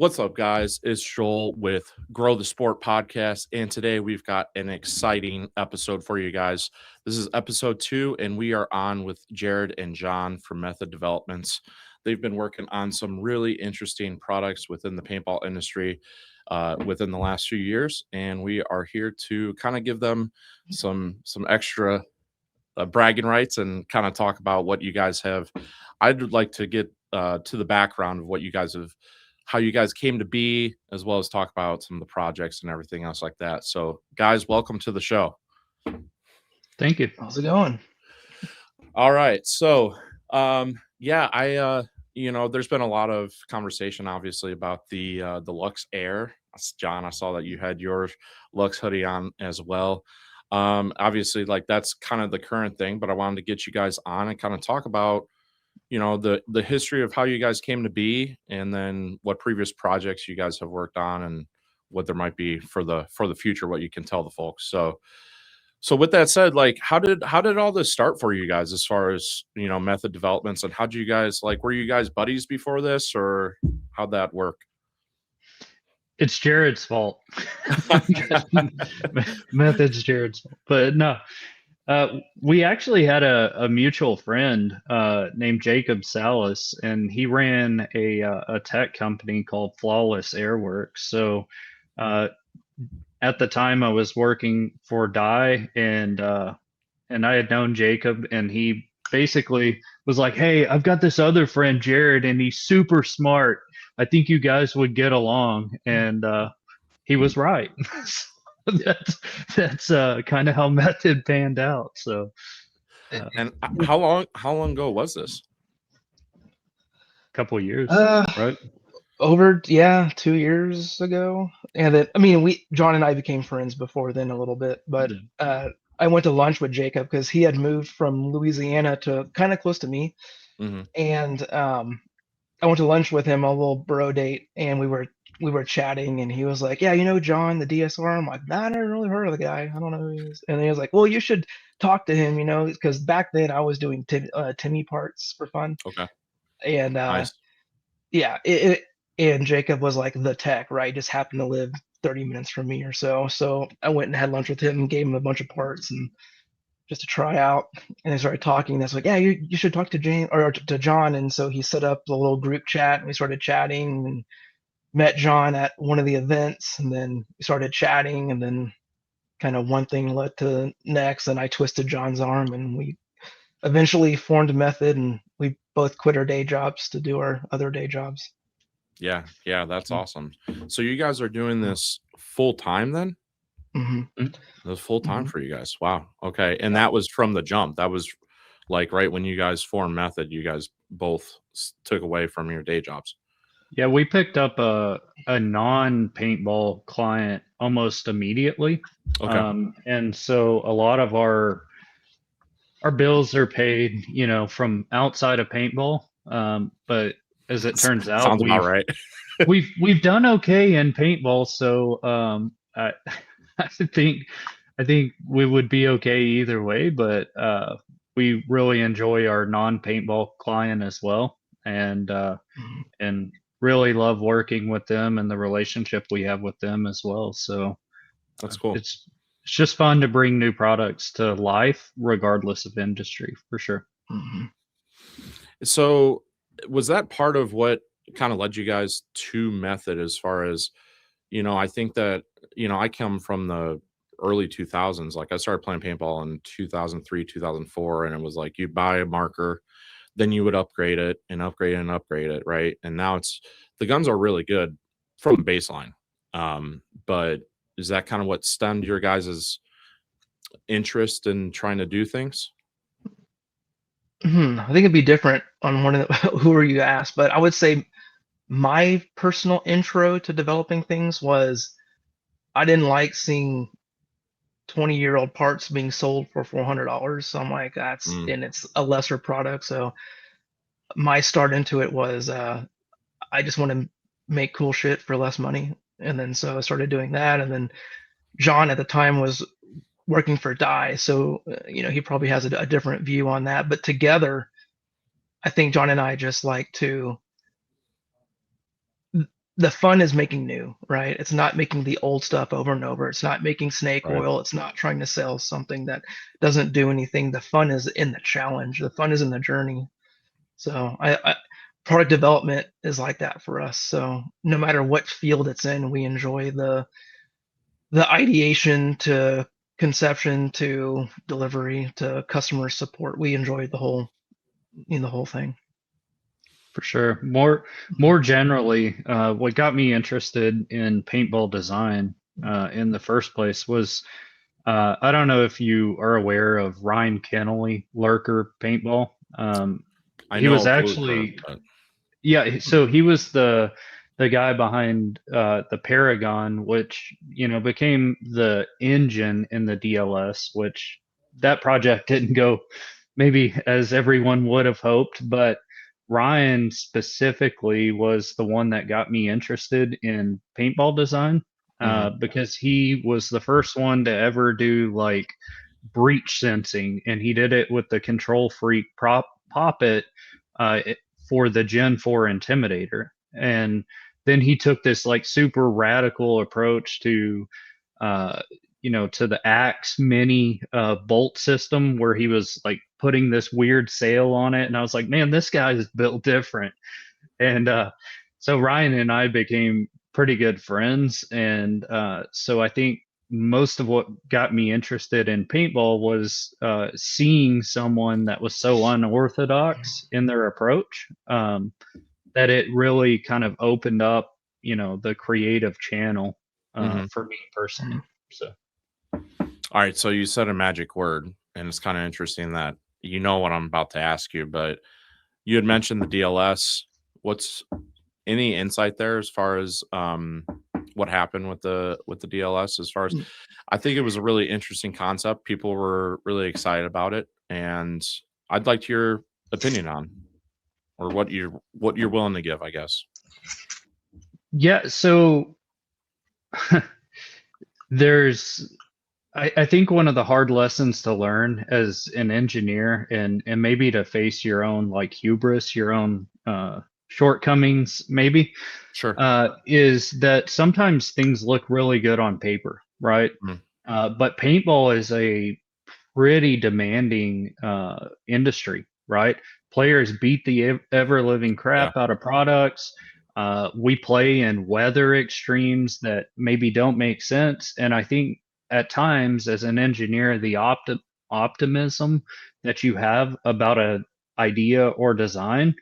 What's up, guys? It's Joel with Grow the Sport podcast, and today we've got an exciting episode for you guys. This is episode 2, and we are on with Jerod and John from Method Developments. They've been working on some really interesting products within the paintball industry within the last few years, and we are here to kind of give them some extra bragging rights and kind of talk about what you guys have. I'd like to get to the background of what you guys have, how you guys came to be, as well as talk about some of the projects and everything else like that. So, guys, welcome to the show. Thank you. How's it going? All right. So, there's been a lot of conversation, obviously, about the Lux Air. John, I saw that you had your Lux hoodie on as well. Obviously, like that's kind of the current thing, but I wanted to get you guys on and kind of talk about the history of how you guys came to be, and then what previous projects you guys have worked on, and what there might be for the future, what you can tell the folks. So with that said, like how did all this start for you guys as far as Method Developments, and how did you guys, like, were you guys buddies before this, or how'd that work? It's Jerod's fault. Method's Jerod's fault. But no, we actually had a mutual friend named Jacob Salas, and he ran a tech company called Flawless Airworks. So at the time I was working for Dye, and I had known Jacob, and he basically was like, "Hey, I've got this other friend, Jerod, and he's super smart. I think you guys would get along." And he was right. that's kind of how Method panned out. So, and how long ago was this? A couple of years, right? Over 2 years ago. And then John and I became friends before then a little bit, but I went to lunch with Jacob because he had moved from Louisiana to kind of close to me. Mm-hmm. And I went to lunch with him, a little bro date, and we were chatting, and he was like, "Yeah, John, the DSR." I'm like, "Nah, I never really heard of the guy. I don't know who he is." And he was like, "Well, you should talk to him, because back then I was doing Timmy parts for fun." Okay. And nice. Yeah, and Jacob was like the tech, right? Just happened to live 30 minutes from me or so. So I went and had lunch with him and gave him a bunch of parts and just to try out. And they started talking. That's like, "Yeah, you should talk to James or to John." And so he set up the little group chat, and we started chatting, and met John at one of the events, and then we started chatting, and then kind of one thing led to the next, and I twisted John's arm, and we eventually formed a Method, and we both quit our day jobs to do our other day jobs. Yeah, that's awesome. So you guys are doing this full time then? Mm-hmm. It was full time for you guys. Wow. Okay. And that was from the jump. That was like right when you guys formed Method, you guys both took away from your day jobs. Yeah, we picked up a non-paintball client almost immediately. Okay. And so a lot of our bills are paid, from outside of paintball. But as it turns out, sounds about right. we've done okay in paintball. So I think we would be okay either way. But we really enjoy our non-paintball client as well, and really love working with them and the relationship we have with them as well. So that's cool. It's just fun to bring new products to life, regardless of industry, for sure. Mm-hmm. So was that part of what kind of led you guys to Method, as far as, I think that, I come from the early 2000s. Like I started playing paintball in 2003, 2004, and it was like you'd buy a marker, then you would upgrade it and upgrade it and upgrade it, right? And now the guns are really good from baseline. But is that kind of what stemmed your guys' interest in trying to do things? I think it'd be different on one of the, who are you asked, but I would say my personal intro to developing things was I didn't like seeing 20-year-old parts being sold for $400. So I'm like, and it's a lesser product. So my start into it was I just want to make cool shit for less money. And then so I started doing that. And then John at the time was working for Dye, so he probably has a different view on that. But together, I think John and I just like to the fun is making new, right? It's not making the old stuff over and over. It's not making snake Right. oil. It's not trying to sell something that doesn't do anything. The fun is in the challenge. The fun is in the journey. So product development is like that for us. So no matter what field it's in, we enjoy the ideation to conception to delivery to customer support. We enjoy the whole thing. For sure. More generally, what got me interested in paintball design in the first place was I don't know if you are aware of Ryan Kennelly, Lurker Paintball. I He know was of Luke, actually but yeah. So he was the guy behind the Paragon, which became the engine in the DLS, which that project didn't go maybe as everyone would have hoped, but Ryan specifically was the one that got me interested in paintball design mhm, because he was the first one to ever do like breach sensing, and he did it with the Control Freak Poppet uh, it- for the Gen 4 Intimidator. And then he took this like super radical approach to uh, to the Axe Mini bolt system where he was like putting this weird sail on it, and I was like, man, this guy is built different. And so Ryan and I became pretty good friends, and so I think most of what got me interested in paintball was seeing someone that was so unorthodox in their approach that it really kind of opened up, the creative channel mhm. for me personally. So. All right, so you said a magic word, and it's kind of interesting that you know what I'm about to ask you, but you had mentioned the DLS. What's any insight there as far as what happened with the DLS? As far as I think it was a really interesting concept. People were really excited about it, and I'd like your opinion on or what you're willing to give, I guess. Yeah, so there's I think one of the hard lessons to learn as an engineer and maybe to face your own like hubris, your own shortcomings, maybe, Sure. is that sometimes things look really good on paper, right? Mhm. But paintball is a pretty demanding industry, right? Players beat the ever living Yeah. crap out of products. We play in weather extremes that maybe don't make sense. And I think at times, as an engineer, the optimism that you have about an idea or design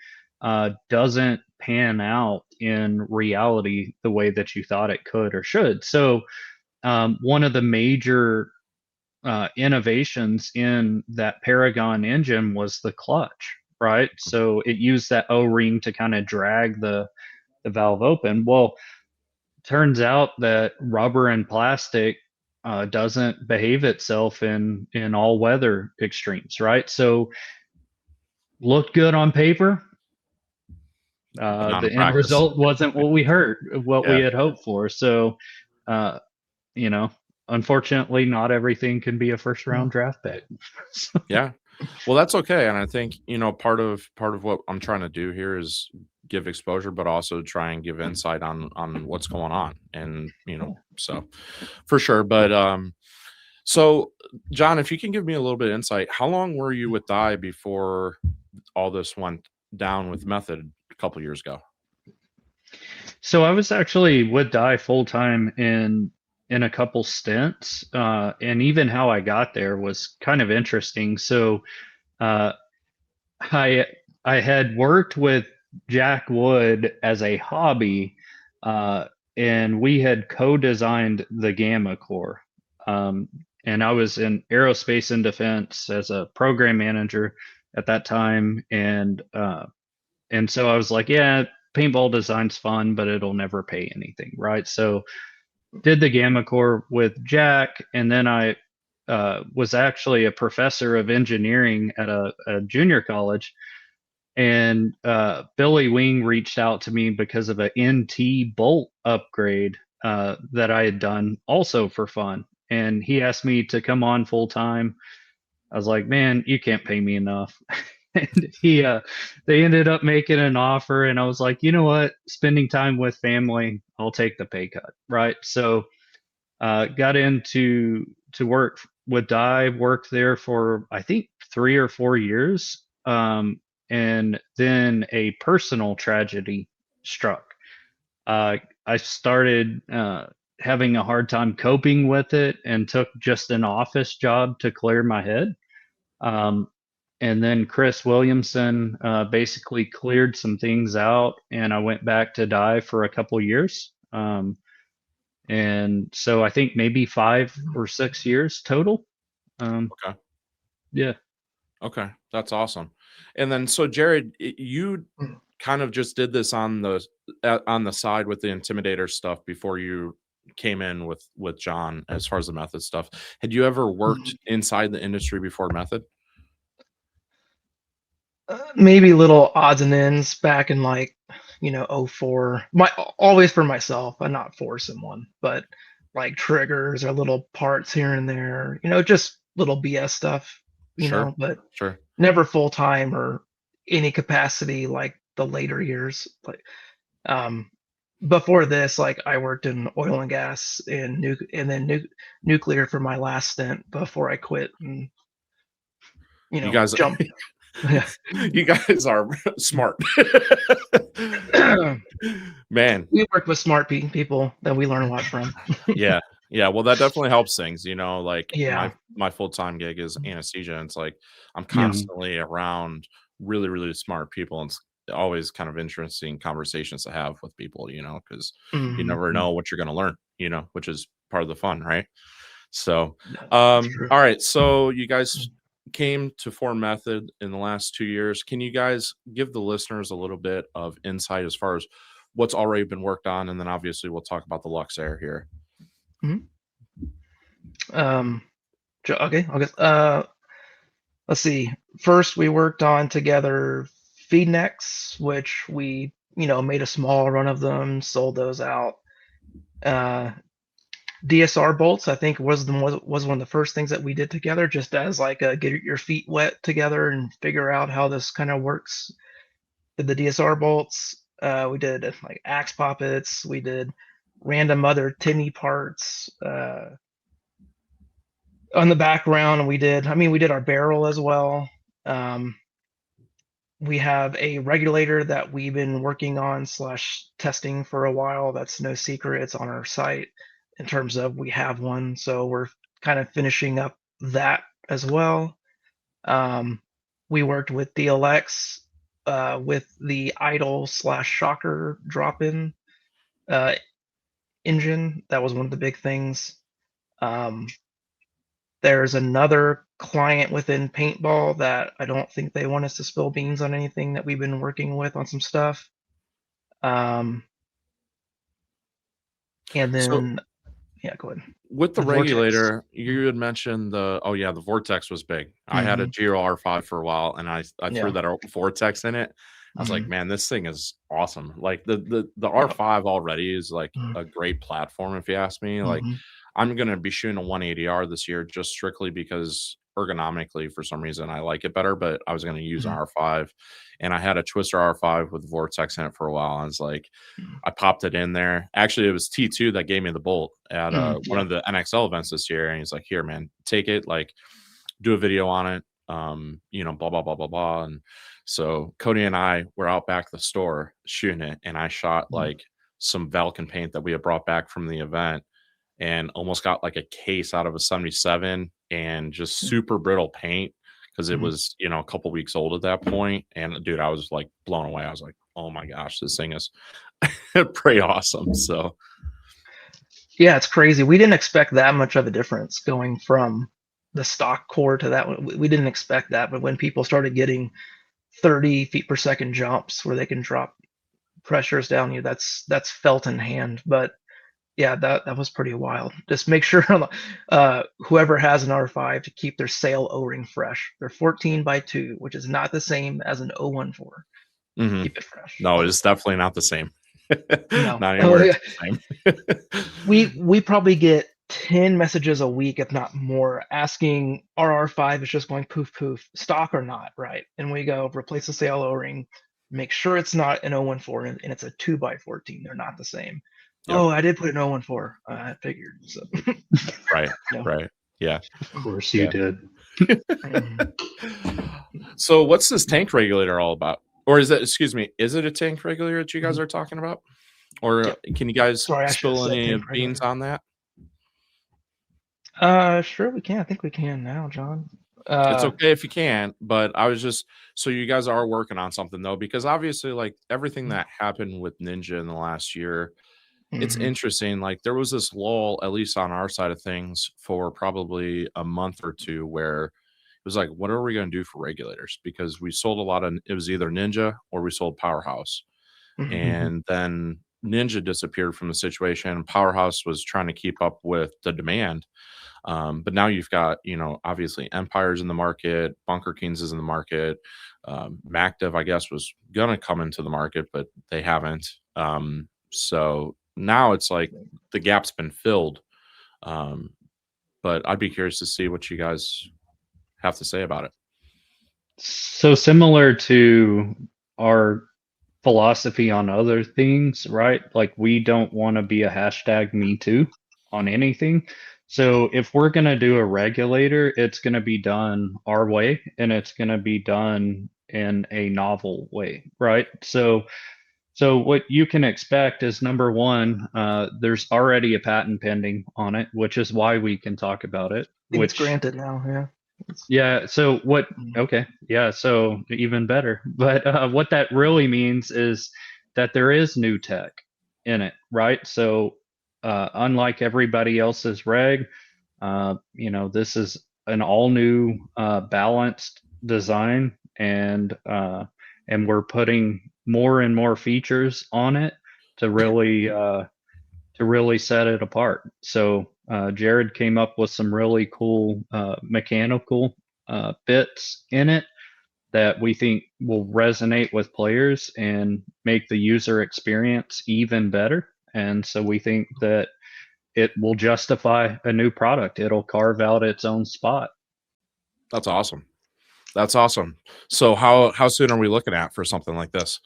doesn't pan out in reality the way that you thought it could or should. So, one of the major innovations in that Paragon engine was the clutch, right? So it used that O-ring to kind of drag the valve open. Well, turns out that rubber and plastic doesn't behave itself in all weather extremes, right? So looked good on paper. But not The in end practice. result wasn't what we Yeah. had hoped for. So, uh, you know, unfortunately, not everything can be a first round draft pick. Yeah. Well, that's okay, and I think, part of what I'm trying to do here is give exposure, but also try and give insight on what's going on, and, so for sure, but, so, John, if you can give me a little bit of insight, how long were you with Dye before all this went down with Method a couple years ago? So I was actually with Die full time in a couple stints, and even how I got there was kind of interesting. So uh, I I had worked with Jack Wood as a hobby, uh, and we had co-designed the Gamma Core. Um, and I was in aerospace and defense as a program manager at that time, and so I was like, yeah, paintball design's fun, but it'll never pay anything, right? So did the Gamma Core with Jack, and then I was actually a professor of engineering at a junior college. And Billy Wing reached out to me because of an NT bolt upgrade that I had done also for fun. And he asked me to come on full time. I was like, man, you can't pay me enough. And they ended up making an offer, and I was like, you know what? Spending time with family, I'll take the pay cut, right? So, got into to work with Dye, worked there for I think 3 or 4 years, and then a personal tragedy struck. I started having a hard time coping with it, and took just an office job to clear my head. Um, and then Chris Williamson basically cleared some things out, and I went back to Dye for a couple years. And so I think maybe 5 or 6 years total. Okay. Yeah. Okay. That's awesome. And then, so Jerod, you kind of just did this on the side with the Intimidator stuff before you came in with John as far as the Method stuff. Had you ever worked inside the industry before Method? Maybe little odds and ends back in like, 04. Always for myself, but not for someone. But like triggers or little parts here and there, just little BS stuff, Sure. but Sure. never full time or any capacity like the later years. Like before this, like I worked in oil and gas and nuclear for my last stint before I quit and You guys, jumped. you guys are smart. Man. We work with smart people that we learn a lot from. Yeah. Yeah. Well, that definitely helps things, like Yeah. my full-time gig is anesthesia. And it's like, I'm Yeah. constantly around really, really smart people. And it's always kind of interesting conversations to have with people, because you never know what you're going to learn, which is part of the fun. Right. So, all right. So you guys came to form Method in the last 2 years. Can you guys give the listeners a little bit of insight as far as what's already been worked on? And then obviously we'll talk about the Lux Air here. Okay. Let's see. First, we worked on together feed necks, which we, made a small run of them, sold those out. DSR bolts, I think was one of the first things that we did together, just as like get your feet wet together and figure out how this kind of works. Did the DSR bolts. We did like axe poppets. We did random other tinny parts. On the background, we did our barrel as well. We have a regulator that we've been working on / testing for a while. That's no secret. It's on our site in terms of we have one. So we're kind of finishing up that as well. We worked with DLX with the idle / shocker drop-in engine. That was one of the big things. There's another client within Paintball that I don't think they want us to spill beans on anything that we've been working with on some stuff. And then, yeah, go ahead. With the regulator, you had mentioned the Vortex was big. I had a Giro R5 for a while, and I threw that Vortex in it. I was like, man, this thing is awesome. Like the R5 already is like a great platform, if you ask me. Like I'm going to be shooting a 180R this year just strictly because ergonomically, for some reason, I like it better, but I was going to use an R5, and I had a Twister R5 with Vortex in it for a while. I was like, I popped it in there. Actually, it was T2 that gave me the bolt at one of the NXL events this year. And he's like, here, man, take it, like do a video on it. Blah, blah, blah, blah, blah. And so Cody and I were out back at the store shooting it, and I shot like some Valken paint that we had brought back from the event, and almost got like a case out of a 77 and just super brittle paint because it was, a couple weeks old at that point. And dude, I was like blown away. I was like, oh my gosh, this thing is pretty awesome. So yeah, it's crazy. We didn't expect that much of a difference going from the stock core to that one. We didn't expect that, but when people started getting 30 feet per second jumps where they can drop pressures down you, that's felt in hand. But yeah, that was pretty wild. Just make sure whoever has an R5 to keep their sail O-ring fresh. They're 14x2, which is not the same as an 014. Keep it fresh. No, it's definitely not the same. No. Not anywhere the same. we probably get 10 messages a week, if not more, asking RR5 is just going poof poof, stock or not, right? And we go replace the sail O-ring, make sure it's not an 014 and it's a 2x14. They're not the same. Yep. Oh, I did put an 014. I figured. So. Right. No. Right. Yeah. Of course you did. So what's this tank regulator all about? Or is it, excuse me, is it a tank regulator that you guys are talking about? Or Yep. can you guys Sorry, I should have spill said any tank beans regulator. on that? Sure we can. I think we can now, John. It's okay if you can't, but I was just, so you guys are working on something though, because obviously like everything that happened with Ninja in the last year, it's interesting. Like there was this lull, at least on our side of things, for probably a month or two where it was like, what are we going to do for regulators? Because we sold a lot of, it was either Ninja or we sold Powerhouse. And then Ninja disappeared from the situation. Powerhouse was trying to keep up with the demand. But now you've got, you know, obviously Empire's in the market, Bunker Kings is in the market. MacDev, I guess, was going to come into the market, but they haven't. So now it's like the gap's been filled. But I'd be curious to see what you guys have to say about it. So similar to our philosophy on other things, right? Like we don't want to be a hashtag me too on anything. So if we're going to do a regulator, it's going to be done our way and it's going to be done in a novel way, right? So what you can expect is number one, there's already a patent pending on it, which is why we can talk about it. I think it's granted now, yeah. Yeah. So what? Okay. Yeah. So even better. But what that really means is that there is new tech in it, right? So unlike everybody else's reg, you know, this is an all new balanced design, and we're putting more and more features on it to really set it apart. So Jerod came up with some really cool mechanical bits in it that we think will resonate with players and make the user experience even better. And so we think that it will justify a new product. It'll carve out its own spot. That's awesome. That's awesome. So how soon are we looking at for something like this?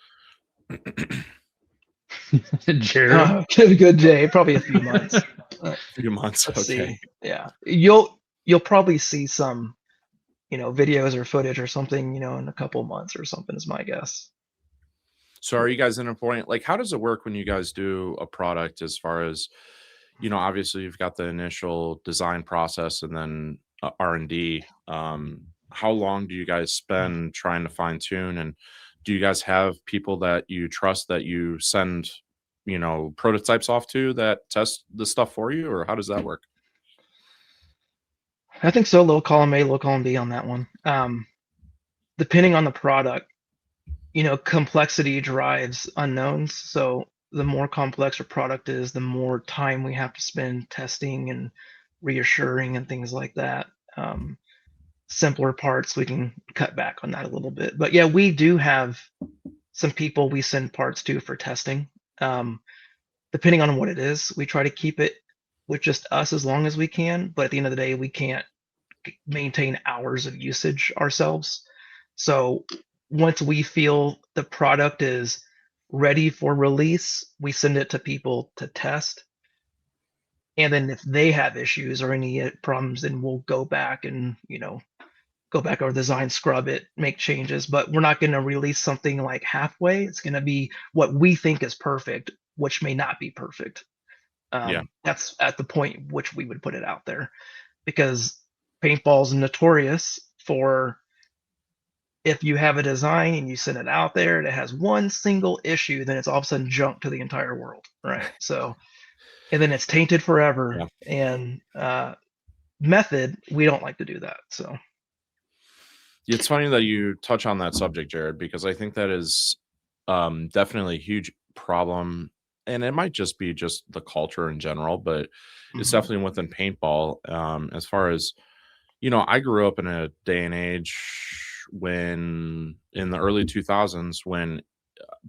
Jerod? Good day. Probably a few months. A few months. Let's Okay. see. Yeah. You'll probably see some, you know, videos or footage or something, you know, in a couple months or something is my guess. So are you guys in a point, like, how does it work when you guys do a product as far as, you know, obviously you've got the initial design process and then R&D. How long do you guys spend trying to fine tune? And do you guys have people that you trust that you send, you know, prototypes off to that test the stuff for you, or how does that work? I think so. Low column A, low column B on that one. Depending on the product, you know, complexity drives unknowns. So the more complex your product is, the more time we have to spend testing and reassuring and things like that. Simpler parts, we can cut back on that a little bit. But yeah, we do have some people we send parts to for testing. Depending on what it is, we try to keep it with just us as long as we can. But at the end of the day, we can't maintain hours of usage ourselves. So once we feel the product is ready for release, we send it to people to test. And then if they have issues or any problems, then we'll go back and, you know, go back over the design, scrub it, make changes. But we're not going to release something like halfway. It's going to be what we think is perfect, which may not be perfect. That's at the point which we would put it out there, because paintball's notorious for, if you have a design and you send it out there and it has one single issue, then it's all of a sudden junk to the entire world, right? So, and then it's tainted forever. And method, we don't like to do that. So it's funny that you touch on that subject, Jerod, because I think that is definitely a huge problem. And it might just be just the culture in general, but it's definitely within paintball. As far as, you know, I grew up in a day and age when, in the early 2000s, when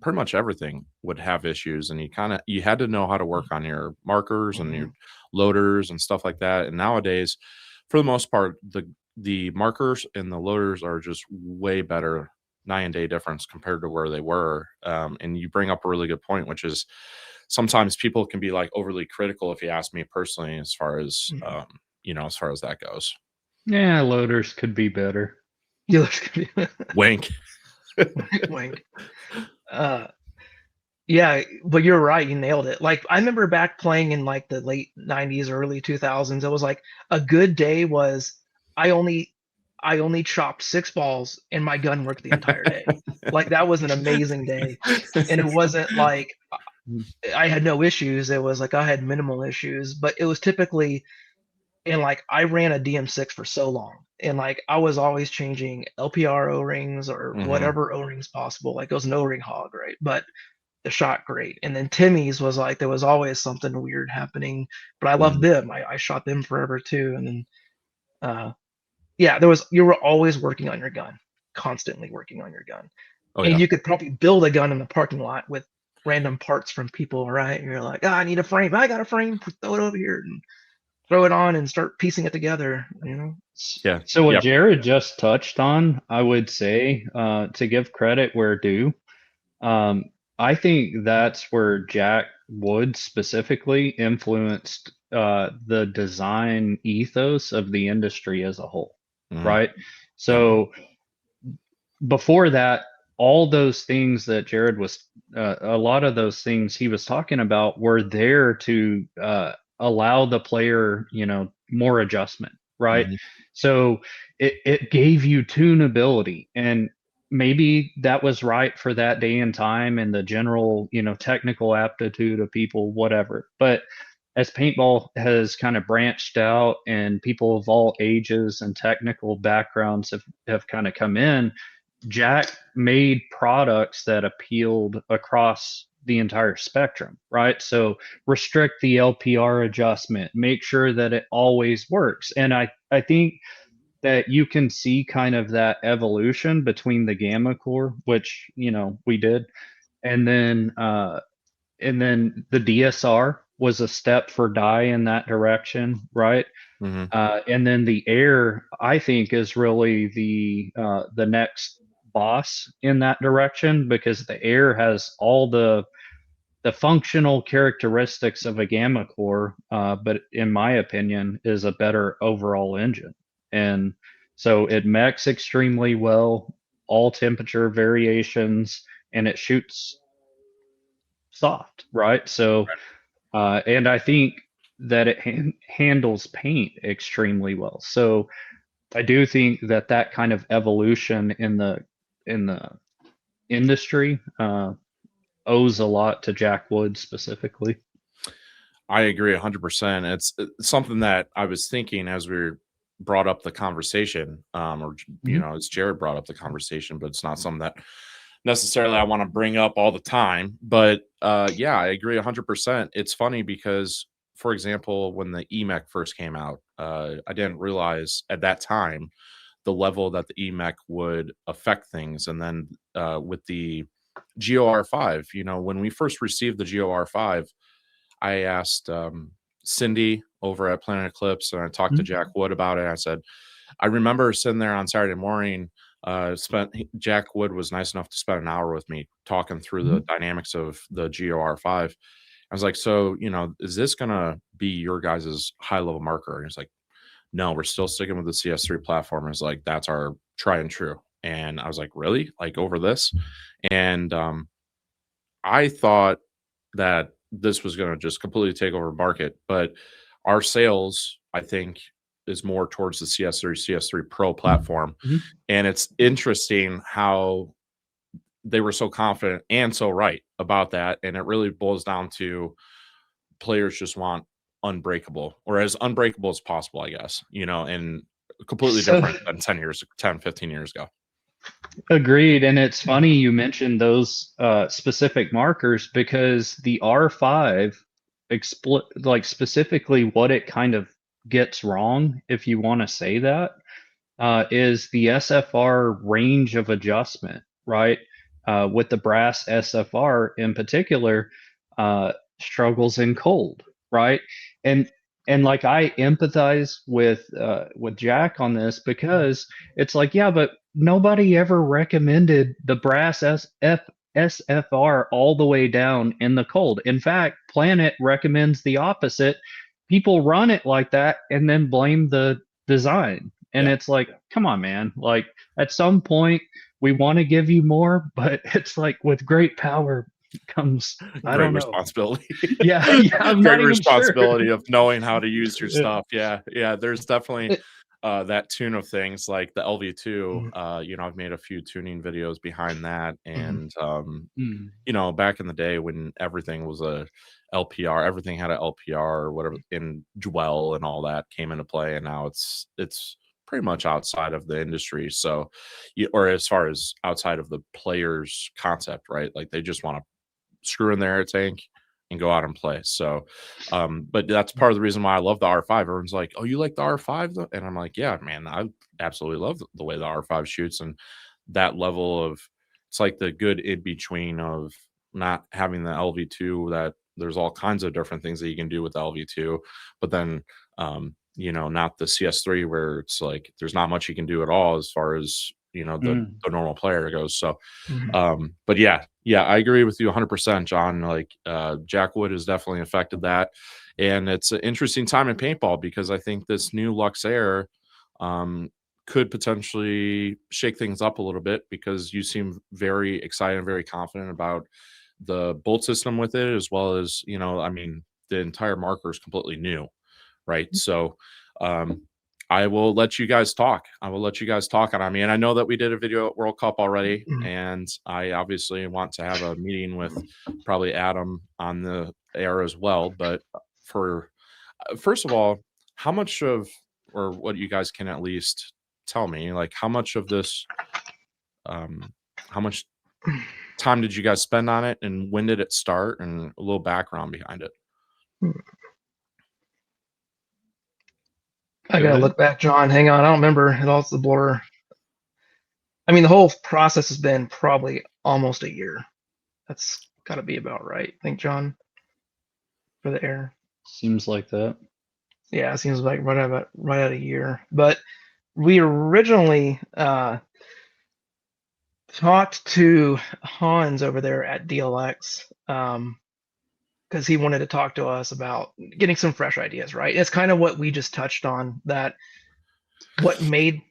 pretty much everything would have issues, and you had to know how to work on your markers and your loaders and stuff like that. And nowadays, for the most part, the markers and the loaders are just way better, night and day difference compared to where they were. And you bring up a really good point, which is sometimes people can be like overly critical, if you ask me personally, as far as as far as that goes. Yeah, loaders could be better. Dealers could be Wink. wink. Yeah, but you're right. You nailed it. Like I remember back playing in like the late '90s, early 2000s. It was like a good day was I only chopped 6 balls and my gun worked the entire day. Like that was an amazing day, and it wasn't like I had no issues. It was like I had minimal issues, but it was typically and like I ran a DM6 for so long, and like I was always changing LPR O-rings or Mhm. whatever O-rings possible. Like it was an O-ring hog, right? But the shot great. And then Timmy's was like there was always something weird happening, but I loved Mhm. them. I shot them forever too. And then yeah, you were always working on your gun, constantly working on your gun. Oh And yeah. you could probably build a gun in the parking lot with random parts from people, right? And you're like, I need a frame. I got a frame. Throw it over here and throw it on and start piecing it together. Yeah. So what Yeah. Jared just touched on, I would say, to give credit where due, um, I think that's where Jack Wood specifically influenced the design ethos of the industry as a whole, Mhm. right? Yeah. So before that, all those things that Jared was, a lot of those things he was talking about were there to allow the player, more adjustment, right? Mhm. So it gave you tunability, and maybe that was right for that day and time and the general, technical aptitude of people, whatever. But as paintball has kind of branched out and people of all ages and technical backgrounds have kind of come in, Jack made products that appealed across the entire spectrum, right? So restrict the LPR adjustment, make sure that it always works. And I think that you can see kind of that evolution between the Gamma Core, which, we did, and then the DSR was a step for die in that direction, right? Mhm. And then the Air, I think, is really the next boss in that direction, because the Air has all the functional characteristics of a Gamma Core, but in my opinion, is a better overall engine. And so it mechs extremely well, all temperature variations, and it shoots soft, right? So, and I think that it handles paint extremely well. So I do think that that kind of evolution in the industry owes a lot to Jack Wood specifically. I agree 100%. It's something that I was thinking as we brought up the conversation, Mhm. as Jared brought up the conversation, but it's not something that necessarily I want to bring up all the time. But yeah, I agree 100%. It's funny because, for example, when the EMEC first came out, I didn't realize at that time the level that the EMEC would affect things. And then with the GOR5, when we first received the GOR5, I asked Cindy over at Planet Eclipse, and I talked to Mhm. Jack Wood about it. I said, I remember sitting there on Saturday morning. Jack Wood was nice enough to spend an hour with me talking through the Mhm. dynamics of the GOR5. I was like, so, is this going to be your guys' high level marker? And he's like, no, we're still sticking with the CS3 platform. It's like, that's our try and true. And I was like, really? Like over this? And I thought that this was going to just completely take over market, but our sales, I think, is more towards the CS3 Pro platform. Mhm. And it's interesting how they were so confident and so right about that. And it really boils down to players just want unbreakable, or as unbreakable as possible, I guess, and completely So different than 15 years ago. Agreed. And it's funny you mentioned those specific markers, because the R5 like specifically what it kind of gets wrong, if you want to say that, is the SFR range of adjustment, right? with the brass SFR in particular, struggles in cold, right? And like I empathize with Jack on this, because it's like, yeah, but nobody ever recommended the brass SFR all the way down in the cold. In fact, Planet recommends the opposite. People run it like that and then blame the design. And it's like, come on, man. Like, at some point, we want to give you more, but it's like, with great power comes, I Great don't know. responsibility. Yeah, I'm Great not even responsibility sure. of knowing how to use your Yeah. stuff. Yeah. There's definitely that tune of things, like the LV2. I've made a few tuning videos behind that, and back in the day when everything was a LPR, everything had an LPR or whatever, in dwell and all that came into play, and now it's pretty much outside of the industry. So, or as far as outside of the player's concept, right? Like, they just want to screw in their air tank and go out and play. So, but that's part of the reason why I love the R5. Everyone's like, "Oh, you like the R5?" And I'm like, "Yeah, man, I absolutely love the way the R5 shoots, and that level of, it's like the good in between of not having the LV2, that there's all kinds of different things that you can do with the LV2, but then not the CS3, where it's like there's not much you can do at all as far as the normal player goes. So but yeah, I agree with you 100%, John. Like, Jack Wood has definitely affected that, and it's an interesting time in paintball, because I think this new Lux Air could potentially shake things up a little bit, because you seem very excited and very confident about the bolt system with it, as well as, I mean, the entire marker is completely new, right? So I will let you guys talk. And I mean, I know that we did a video at World Cup already, and I obviously want to have a meeting with probably Adam on the air as well. But for first of all, how much of, or what you guys can at least tell me, like, how much of this, how much time did you guys spend on it, and when did it start, and a little background behind it? I gotta look back, John. Hang on, I don't remember. It all's a blur. I mean, the whole process has been probably almost a year. That's got to be about right, I think, John, for the air. Seems like that. Yeah, it seems like right at a year. But we originally talked to Hans over there at DLX, because he wanted to talk to us about getting some fresh ideas, right? It's kind of what we just touched on, that what made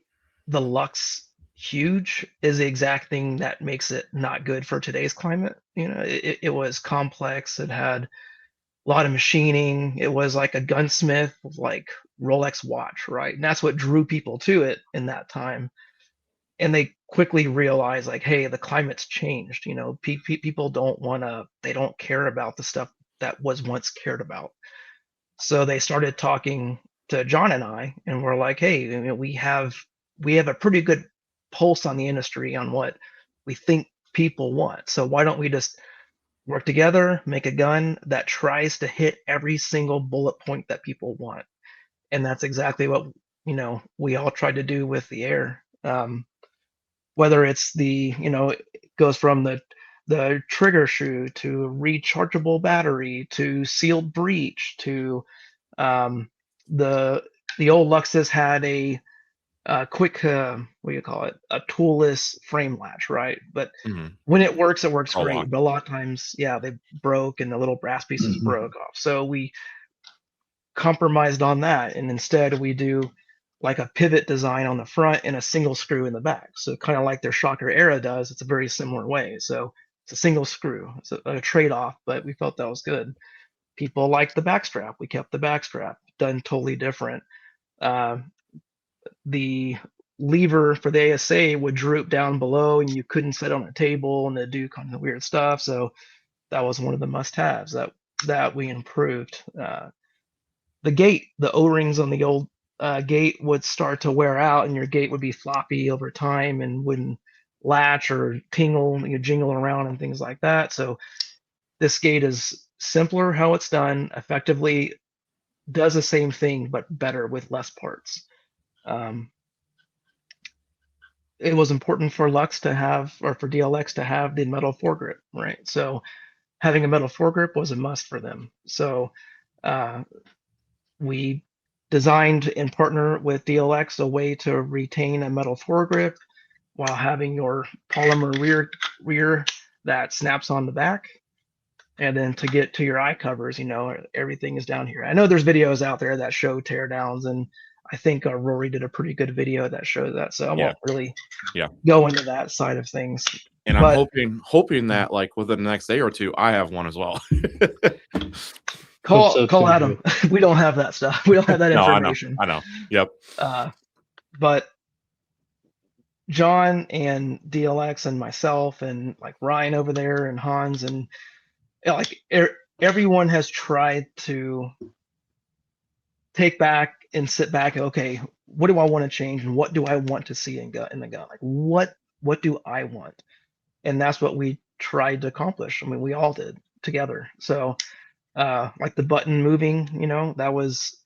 the Lux huge is the exact thing that makes it not good for today's climate. It was complex. It had a lot of machining. It was like a gunsmith, like Rolex watch, right? And that's what drew people to it in that time. And they quickly realized, like, hey, the climate's changed. People they don't care about the stuff that was once cared about. So they started talking to John and I, and we're like, hey, we have a pretty good pulse on the industry on what we think people want. So why don't we just work together, make a gun that tries to hit every single bullet point that people want? And that's exactly what we all tried to do with the Air. Whether it's it goes from the trigger shoe to rechargeable battery to sealed breech to the old Luxus had a quick what do you call it, a toolless frame latch, right? But when it works great. But a lot of times, yeah, they broke and the little brass pieces broke off. So we compromised on that, and instead we do like a pivot design on the front and a single screw in the back. So kind of like their Shocker Era does. It's a very similar way. So it's a single screw. It's a trade-off, but we felt that was good. People liked the backstrap. We kept the backstrap, done totally different. The lever for the ASA would droop down below, and you couldn't sit on a table, and they do kind of weird stuff. So that was one of the must-haves that we improved. The gate, the O-rings on the old gate would start to wear out, and your gate would be floppy over time and wouldn't latch or tingle, jingle around and things like that. So this gate is simpler how it's done, effectively does the same thing but better with less parts. it was important for Lux to have, or for DLX to have the metal foregrip, right? So having a metal foregrip was a must for them. So uh, we designed in partner with DLX a way to retain a metal foregrip while having your polymer rear that snaps on the back. And then to get to your eye covers, everything is down here. I know there's videos out there that show teardowns, and I think Rory did a pretty good video that shows that. So I Yeah. won't really Yeah. go into that side of things. And But I'm hoping that like within the next day or two, I have one as well. call Adam. We don't have that stuff. We don't have that No, information. I know. Yep. But John and DLX and myself and like Ryan over there and Hans and like everyone has tried to take back and sit back. Okay, what do I want to change and what do I want to see in the gun? Like what do I want? And that's what we tried to accomplish. I mean, we all did together. So like the button moving, that was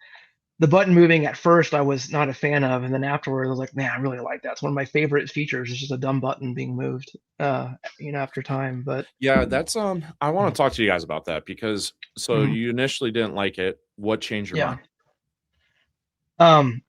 the button moving at first I was not a fan of, and then afterwards I was like, man, I really like that. It's one of my favorite features. It's just a dumb button being moved, after time. But yeah, that's I want to talk to you guys about that because you initially didn't like it. What changed your mind?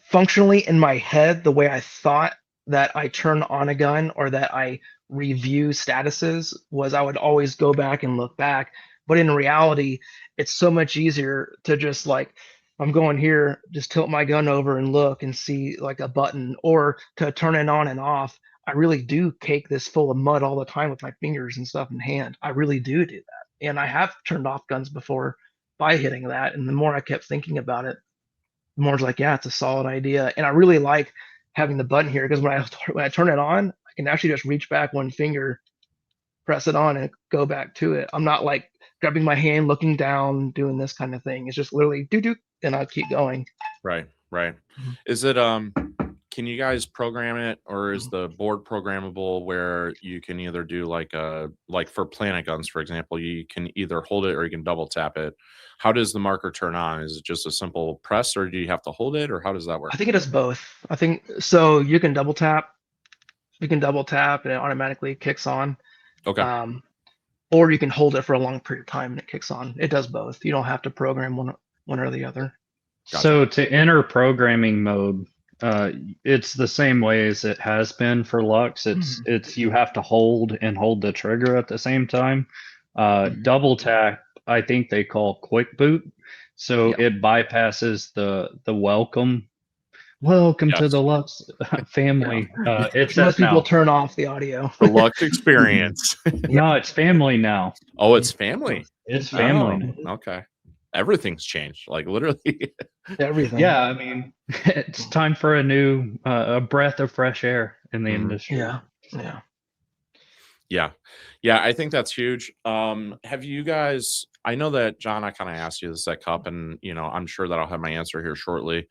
Functionally in my head, the way I thought that I turn on a gun or that I review statuses was I would always go back and look back. But in reality, it's so much easier to just like, I'm going here, just tilt my gun over and look and see like a button, or to turn it on and off. I really do cake this full of mud all the time with my fingers and stuff in hand. I really do that. And I have turned off guns before by hitting that. And the more I kept thinking about it, the more it's like, yeah, it's a solid idea. And I really like having the button here because when I turn it on, I can actually just reach back one finger, press it on, and go back to it. I'm not like grabbing my hand, looking down, doing this kind of thing. It's just literally do, and I'll keep going. Right. Is it can you guys program it, or is the board programmable where you can either do like for planet guns, for example, you can either hold it or you can double tap it? How does the marker turn on? Is it just a simple press, or do you have to hold it, or how does that work? I think it does both. I think so. You can double tap and it automatically kicks on. Okay. Or you can hold it for a long period of time and it kicks on. It does both. You don't have to program one or the other. Gotcha. So to enter programming mode, it's the same way as it has been for Lux. It's you have to hold the trigger at the same time. Double tap, I think they call quick boot. So it bypasses the welcome to the Lux family. It's most people turn off the audio. The Lux experience. No, it's family now. Oh, it's family. It's family. Oh, okay. Everything's changed, like literally everything. Yeah, I mean, it's time for a new a breath of fresh air in the industry. Yeah. I think that's huge. Have you guys, I know that John, I kind of asked you this at Cup, and I'm sure that I'll have my answer here shortly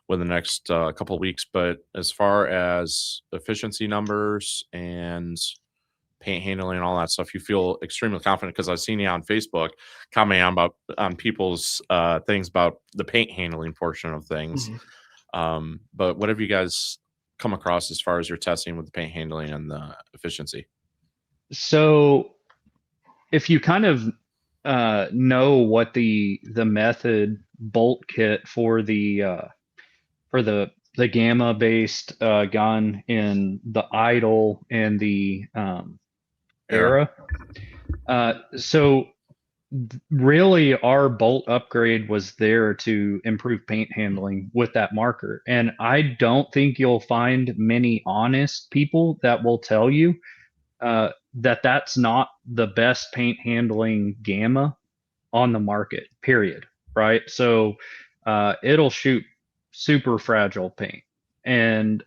within the next couple of weeks, but as far as efficiency numbers and paint handling and all that stuff, you feel extremely confident? Because I've seen you on Facebook commenting on people's things about the paint handling portion of things. But what have you guys come across as far as your testing with the paint handling and the efficiency? So if you kind of know what the method bolt kit for the gamma based gun in the idle and the era. So really our bolt upgrade was there to improve paint handling with that marker. And I don't think you'll find many honest people that will tell you that that's not the best paint handling gamma on the market, period. Right. So it'll shoot super fragile paint. And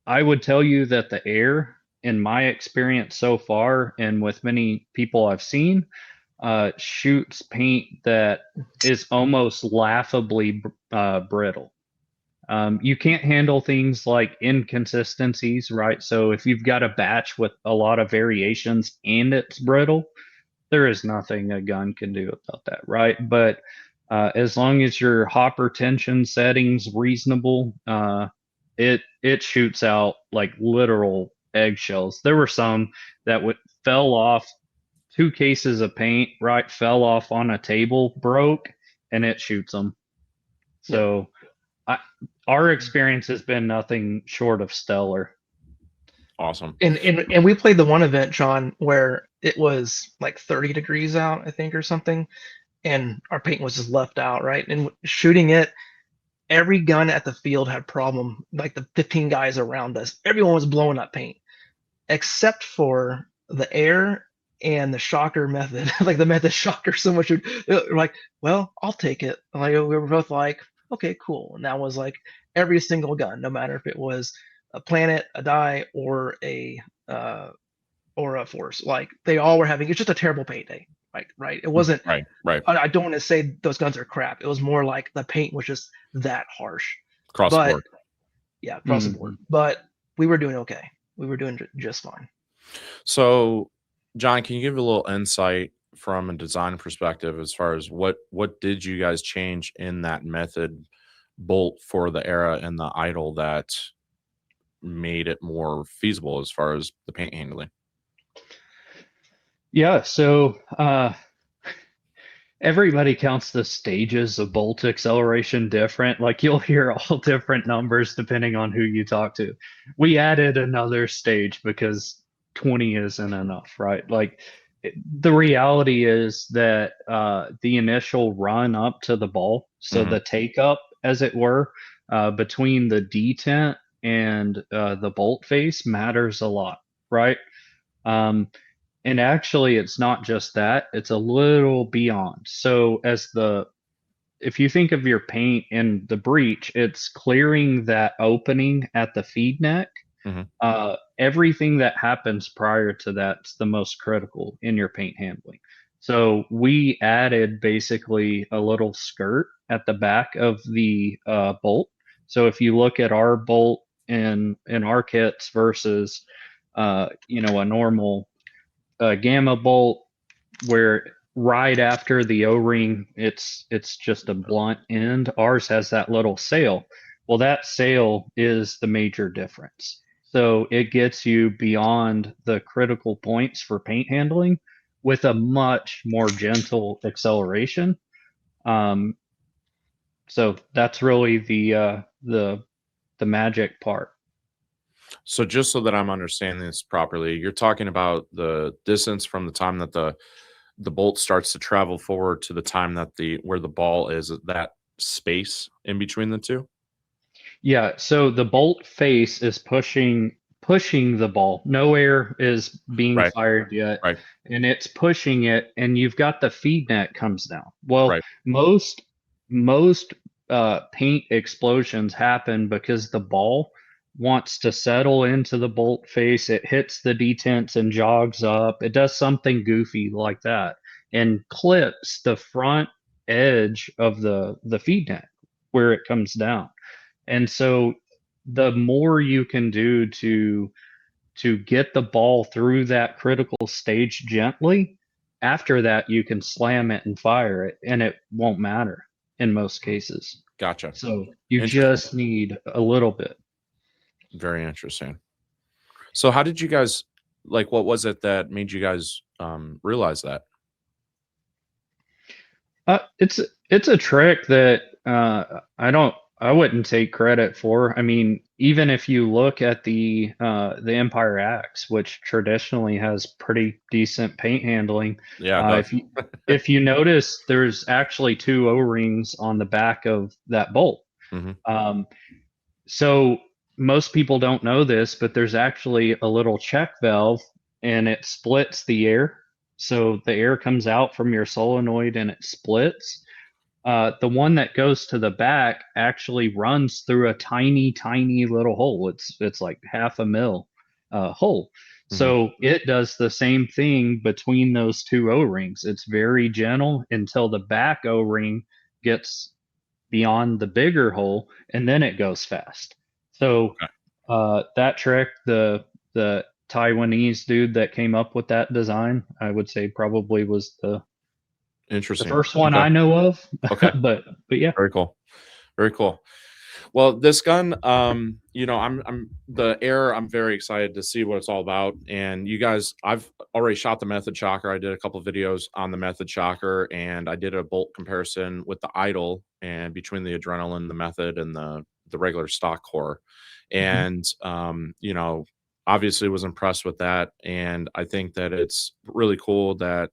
I would tell you that the Air, in my experience so far, and with many people I've seen, shoots paint that is almost laughably brittle. You can't handle things like inconsistencies, right? So if you've got a batch with a lot of variations and it's brittle, there is nothing a gun can do about that, right? But as long as your hopper tension setting's reasonable, it shoots out like literal eggshells. There were some that fell off, 2 cases of paint, right, fell off on a table, broke, and it shoots them. So our experience has been nothing short of stellar. Awesome. And we played the one event, John, where it was like 30 degrees out, I think, or something, and our paint was just left out, right? And shooting it, every gun at the field had problem. Like the 15 guys around us, everyone was blowing up paint, except for the air and the shocker method. Like the method shocker, so much. Like, well, I'll take it. Like we were both like, okay, cool. And that was like every single gun, no matter if it was a planet, a die, or a force. Like they all were having. It's just a terrible paint day. Right. It wasn't. Right. I don't want to say those guns are crap. It was more like the paint was just that harsh. Cross the board. Yeah, across the board. But we were doing okay. We were doing just fine. So, John, can you give a little insight from a design perspective as far as what did you guys change in that method bolt for the Era and the Idol that made it more feasible as far as the paint handling? Yeah, so everybody counts the stages of bolt acceleration different. Like you'll hear all different numbers depending on who you talk to. We added another stage because 20 isn't enough, right? Like the reality is that the initial run up to the ball, so the take up, as it were, between the detent and the bolt face matters a lot, right? And actually, it's not just that, it's a little beyond. So if you think of your paint in the breech, it's clearing that opening at the feed neck. Everything that happens prior to that's the most critical in your paint handling. So we added basically a little skirt at the back of the bolt. So if you look at our bolt in our kits versus a normal gamma bolt, where right after the O-ring it's just a blunt end, ours has that little sail. Well, that sail is the major difference. So it gets you beyond the critical points for paint handling with a much more gentle acceleration. So that's really the magic part. So just so that I'm understanding this properly, you're talking about the distance from the time that the bolt starts to travel forward to the time that where the ball is, that space in between the two? Yeah, so the bolt face is pushing the ball. No air is being fired yet, and it's pushing it, and you've got the feed net comes down. Well, most paint explosions happen because the ball wants to settle into the bolt face. It hits the detents and jogs up. It does something goofy like that and clips the front edge of the feed net where it comes down. And so the more you can do to get the ball through that critical stage gently, after that you can slam it and fire it, and it won't matter in most cases. Gotcha. So you just need a little bit. Very interesting. So how did you guys, like, what was it that made you guys realize that? It's a trick that I wouldn't take credit for. I mean, even if you look at the Empire Axe, which traditionally has pretty decent paint handling, if you notice, there's actually 2 O-rings on the back of that bolt. So most people don't know this, but there's actually a little check valve, and it splits the air. So the air comes out from your solenoid and it splits. The one that goes to the back actually runs through a tiny little hole. It's like 0.5 mil hole. So it does the same thing between those 2 O-rings. It's very gentle until the back O-ring gets beyond the bigger hole, and then it goes fast. So that trick, the Taiwanese dude that came up with that design, I would say probably was the interesting first one I know of. Okay. but yeah. Very cool. Well, this gun, I'm the Air. I'm very excited to see what it's all about. And you guys, I've already shot the Method Shocker. I did a couple of videos on the Method Shocker, and I did a bolt comparison with the Idle and between the Adrenaline, the Method, and the regular stock core. Mhm. And obviously was impressed with that. And I think that it's really cool that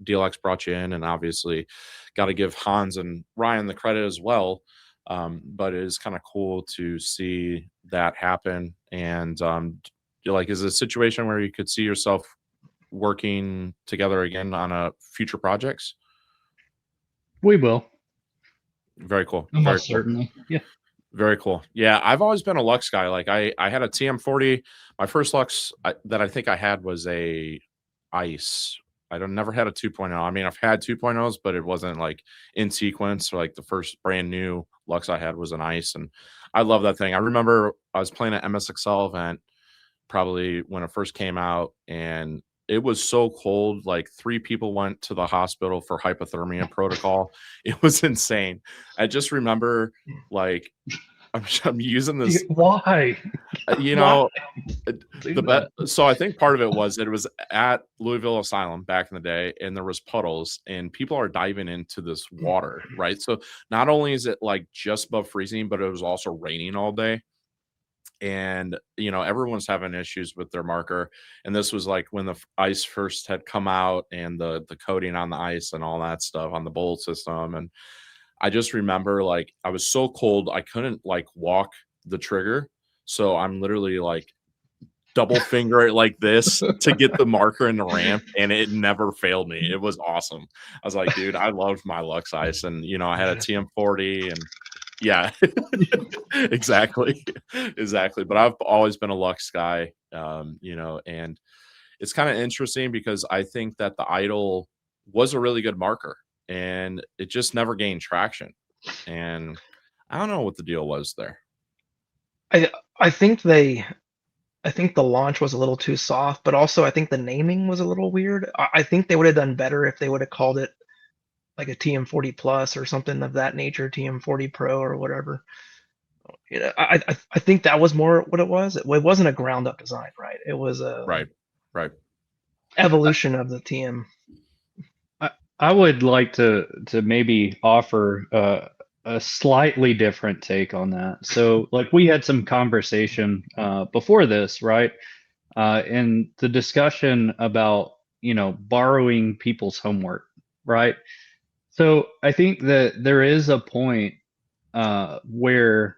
DLX brought you in, and obviously got to give Hans and Ryan the credit as well. But it is kind of cool to see that happen. And like, is it a situation where you could see yourself working together again on a future projects? We will. Very cool. Very Almost cool. certainly. Yeah. Very cool. Yeah, I've always been a Lux guy. Like I had a TM40. My first Lux that I think I had was a Ice. I don't never had a 2.0. I mean, I've had 2.0s, but it wasn't like in sequence. So like the first brand new Lux I had was an Ice, and I love that thing. I remember I was playing an MSXL event probably when it first came out, and it was so cold. Like 3 people went to the hospital for hypothermia protocol. It was insane. I just remember like I'm using this, Why? you Why know, do the that? so I think part of it was that it was at Louisville Asylum back in the day, and there was puddles, and people are diving into this water, right? So not only is it like just above freezing, but it was also raining all day. And everyone's having issues with their marker, and this was like when the ice first had come out, and the coating on the ice and all that stuff on the bolt system. And I just remember like I was so cold I couldn't like walk the trigger, so I'm literally like double finger it like this to get the marker in the ramp, and it never failed me. It was awesome. I was like, dude, I loved my Lux Ice, and I had a TM40, and yeah, exactly, exactly. But I've always been a Lux guy, and it's kind of interesting because I think that the Idol was a really good marker, and it just never gained traction. And I don't know what the deal was there. I I think they I think the launch was a little too soft, but also I think the naming was a little weird. I think they would have done better if they would have called it like a TM40 Plus or something of that nature, TM40 Pro or whatever. I think that was more what it was. It wasn't a ground up design, right? It was a Right, right. evolution of the TM. I would like to maybe offer a slightly different take on that. So, like, we had some conversation before this, right? And the discussion about borrowing people's homework, right? So I think that there is a point where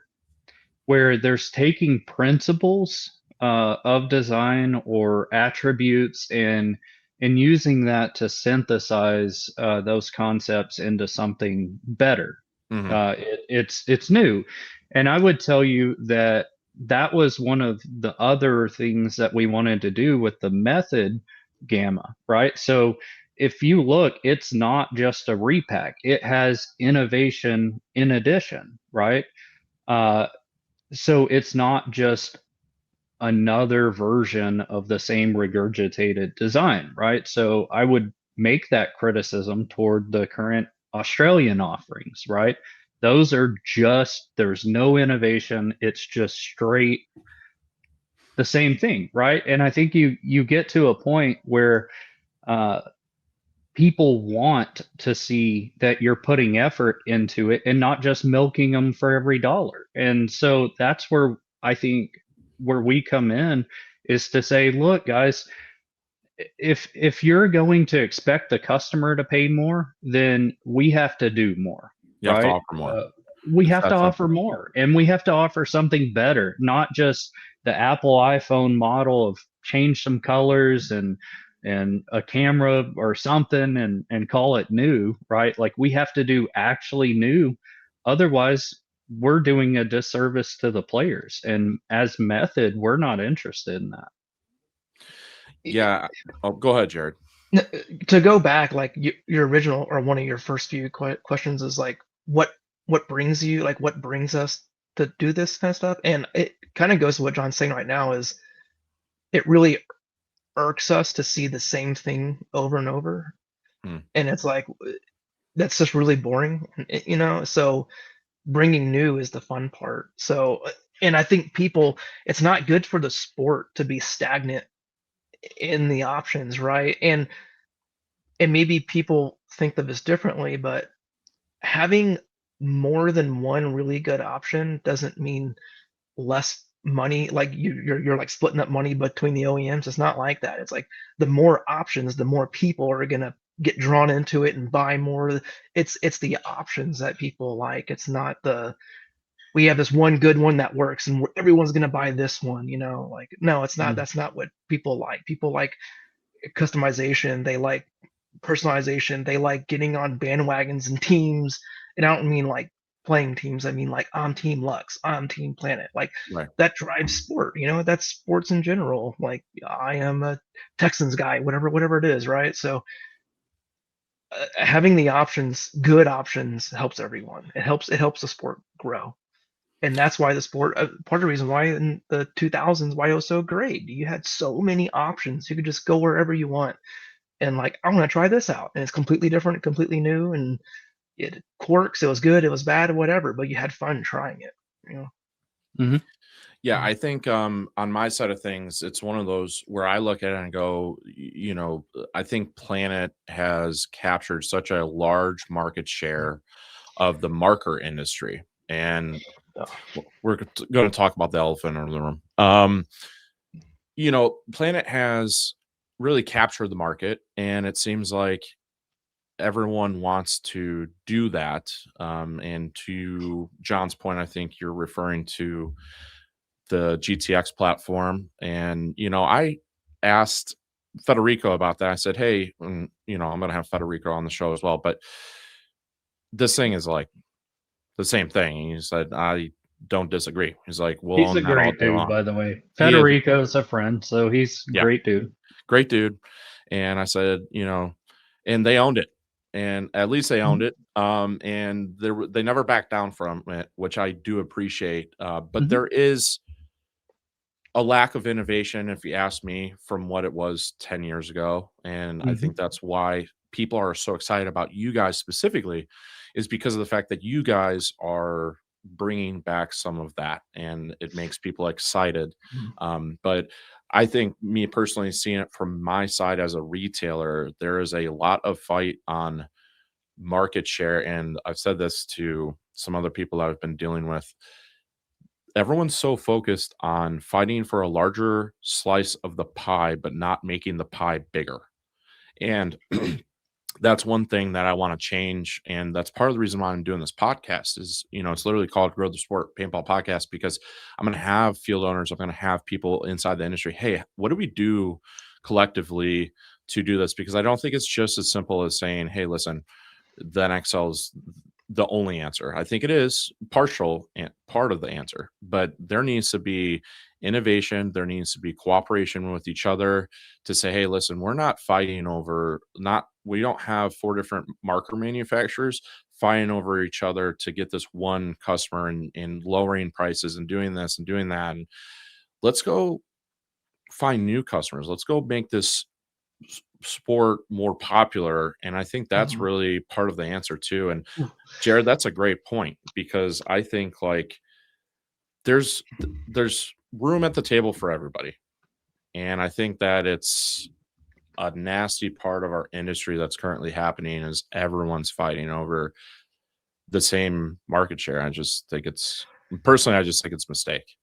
there's taking principles of design or attributes and using that to synthesize those concepts into something better. Mhm. It's new, and I would tell you that that was one of the other things that we wanted to do with the method gamma, right? So if you look, it's not just a repack; it has innovation in addition, right? Uh, so it's not just another version of the same regurgitated design, right? So I would make that criticism toward the current Australian offerings, right? Those are just, there's no innovation. It's just straight the same thing, right? And I think you get to a point where uh, people want to see that you're putting effort into it and not just milking them for every dollar. And so that's where I think where we come in is to say, look, guys, if you're going to expect the customer to pay more, then we have to do more, You have to right? offer more. We It's have to that offer simple. more, and we have to offer something better, not just the Apple iPhone model of change some colors and a camera or something and call it new, right? Like we have to do actually new. Otherwise, we're doing a disservice to the players. And as method, we're not interested in that. Yeah. Oh, go ahead, Jared. To go back, like your original or one of your first few questions is like, what brings you, like, what brings us to do this kind of stuff? And it kind of goes to what John's saying right now is it really irks us to see the same thing over and over, Hmm. and it's like that's just really boring, so bringing new is the fun part. So, and I think people, it's not good for the sport to be stagnant in the options, right? And maybe people think of this differently, but having more than one really good option doesn't mean less money. Like you're like splitting up money between the OEMs. It's not like that. It's like the more options, the more people are gonna get drawn into it and buy more. It's the options that people like. It's not the we have this one good one that works and everyone's gonna buy this one. Like no, it's not. That's not what people like. People like customization. They like personalization. They like getting on bandwagons and teams. And I don't mean like playing teams. I mean like I'm Team Lux, I'm Team Planet. Like Right. that drives sport. That's sports in general. Like I am a Texans guy, whatever it is, right? So having the options, good options, helps everyone. It helps the sport grow. And that's why the sport, part of the reason why in the 2000s, why it was so great. You had so many options. You could just go wherever you want and like I want to try this out, and it's completely different, completely new, and it quirks. It was good, it was bad, whatever, but you had fun trying it. Mhm. Yeah, I think on my side of things, it's one of those where I look at it and go, I think Planet has captured such a large market share of the marker industry, and we're going to talk about the elephant in the room. Planet has really captured the market, and it seems like everyone wants to do that. And to John's point, I think you're referring to the GTX platform. And, I asked Federico about that. I said, hey, I'm going to have Federico on the show as well. But this thing is like the same thing. He said, I don't disagree. He's like, we'll He's own a that all great day dude, long. by the way. He is, Federico's a friend, so he's a yeah, great dude. great dude. And I said, and they owned it. And at least they owned it. And they never backed down from it, which I do appreciate. But there is a lack of innovation, if you ask me, from what it was 10 years ago. And I think that's why people are so excited about you guys specifically, is because of the fact that you guys are bringing back some of that, and it makes people excited. But I think, me personally, seeing it from my side as a retailer, there is a lot of fight on market share. And I've said this to some other people I've been dealing with. Everyone's so focused on fighting for a larger slice of the pie, but not making the pie bigger. And that's one thing that I want to change. And that's part of the reason why I'm doing this podcast is, it's literally called Grow the Sport Paintball Podcast, because I'm going to have field owners. I'm going to have people inside the industry. Hey, what do we do collectively to do this? Because I don't think it's just as simple as saying, hey, listen, the NXL is the only answer. I think it is partial and part of the answer, but there needs to be innovation. There needs to be cooperation with each other to say, hey, listen, we're not fighting over, we don't have 4 different marker manufacturers fighting over each other to get this one customer, and lowering prices and doing this and doing that. And let's go find new customers. Let's go make this sport more popular. And I think that's really part of the answer too. And Jerod, that's a great point, because I think like there's room at the table for everybody. And I think that it's a nasty part of our industry that's currently happening, is everyone's fighting over the same market share. I just think it's a mistake.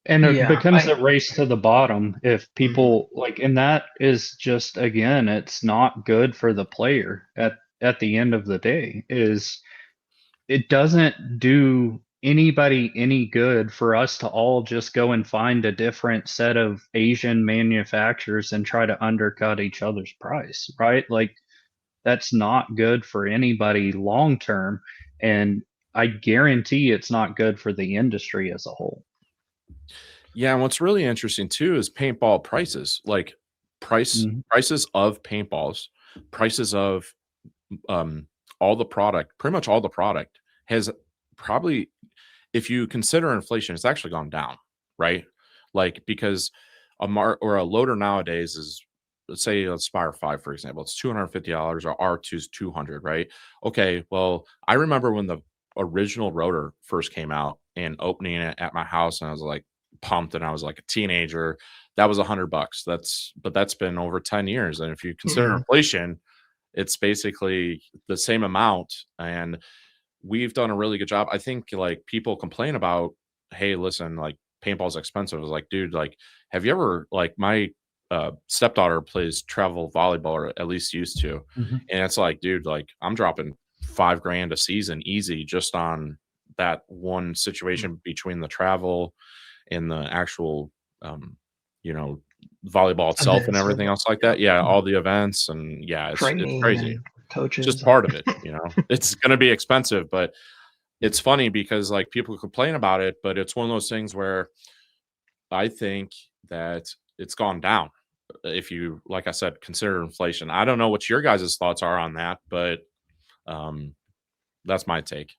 And it Yeah, becomes a race to the bottom if people like, and that is just, again, it's not good for the player at the end of the day. Is it doesn't do anybody any good for us to all just go and find a different set of Asian manufacturers and try to undercut each other's price, right? Like that's not good for anybody long term, and I guarantee it's not good for the industry as a whole. Yeah, and what's really interesting too is paintball prices. Like prices of paintballs, prices of all the product, pretty much all the product has probably, if you consider inflation, it's actually gone down, right? Like, because a loader nowadays is, let's say a Spire 5, for example, it's $250, or R2's 200, right? Okay, well, I remember when the original rotor first came out and opening it at my house, and I was like pumped, and I was like a teenager. That was $100. But that's been over 10 years. And if you consider Mhm. inflation, it's basically the same amount. And we've done a really good job. I think like people complain about, hey, listen, like paintball's expensive. It's like, dude, like, have you ever like my stepdaughter plays travel volleyball, or at least used to, Mhm. and it's like, dude, like I'm dropping $5,000 a season easy just on that one situation between the travel and the actual you know, volleyball itself and Events, everything else like yep. that. Yeah, all the events, and yeah, it's Training crazy. and It's just coaches. part of it, you know. It's gonna be expensive, but it's funny because like people complain about it, but it's one of those things where I think that it's gone down. If you, like I said, consider inflation. I don't know what your guys' thoughts are on that, but um, that's my take.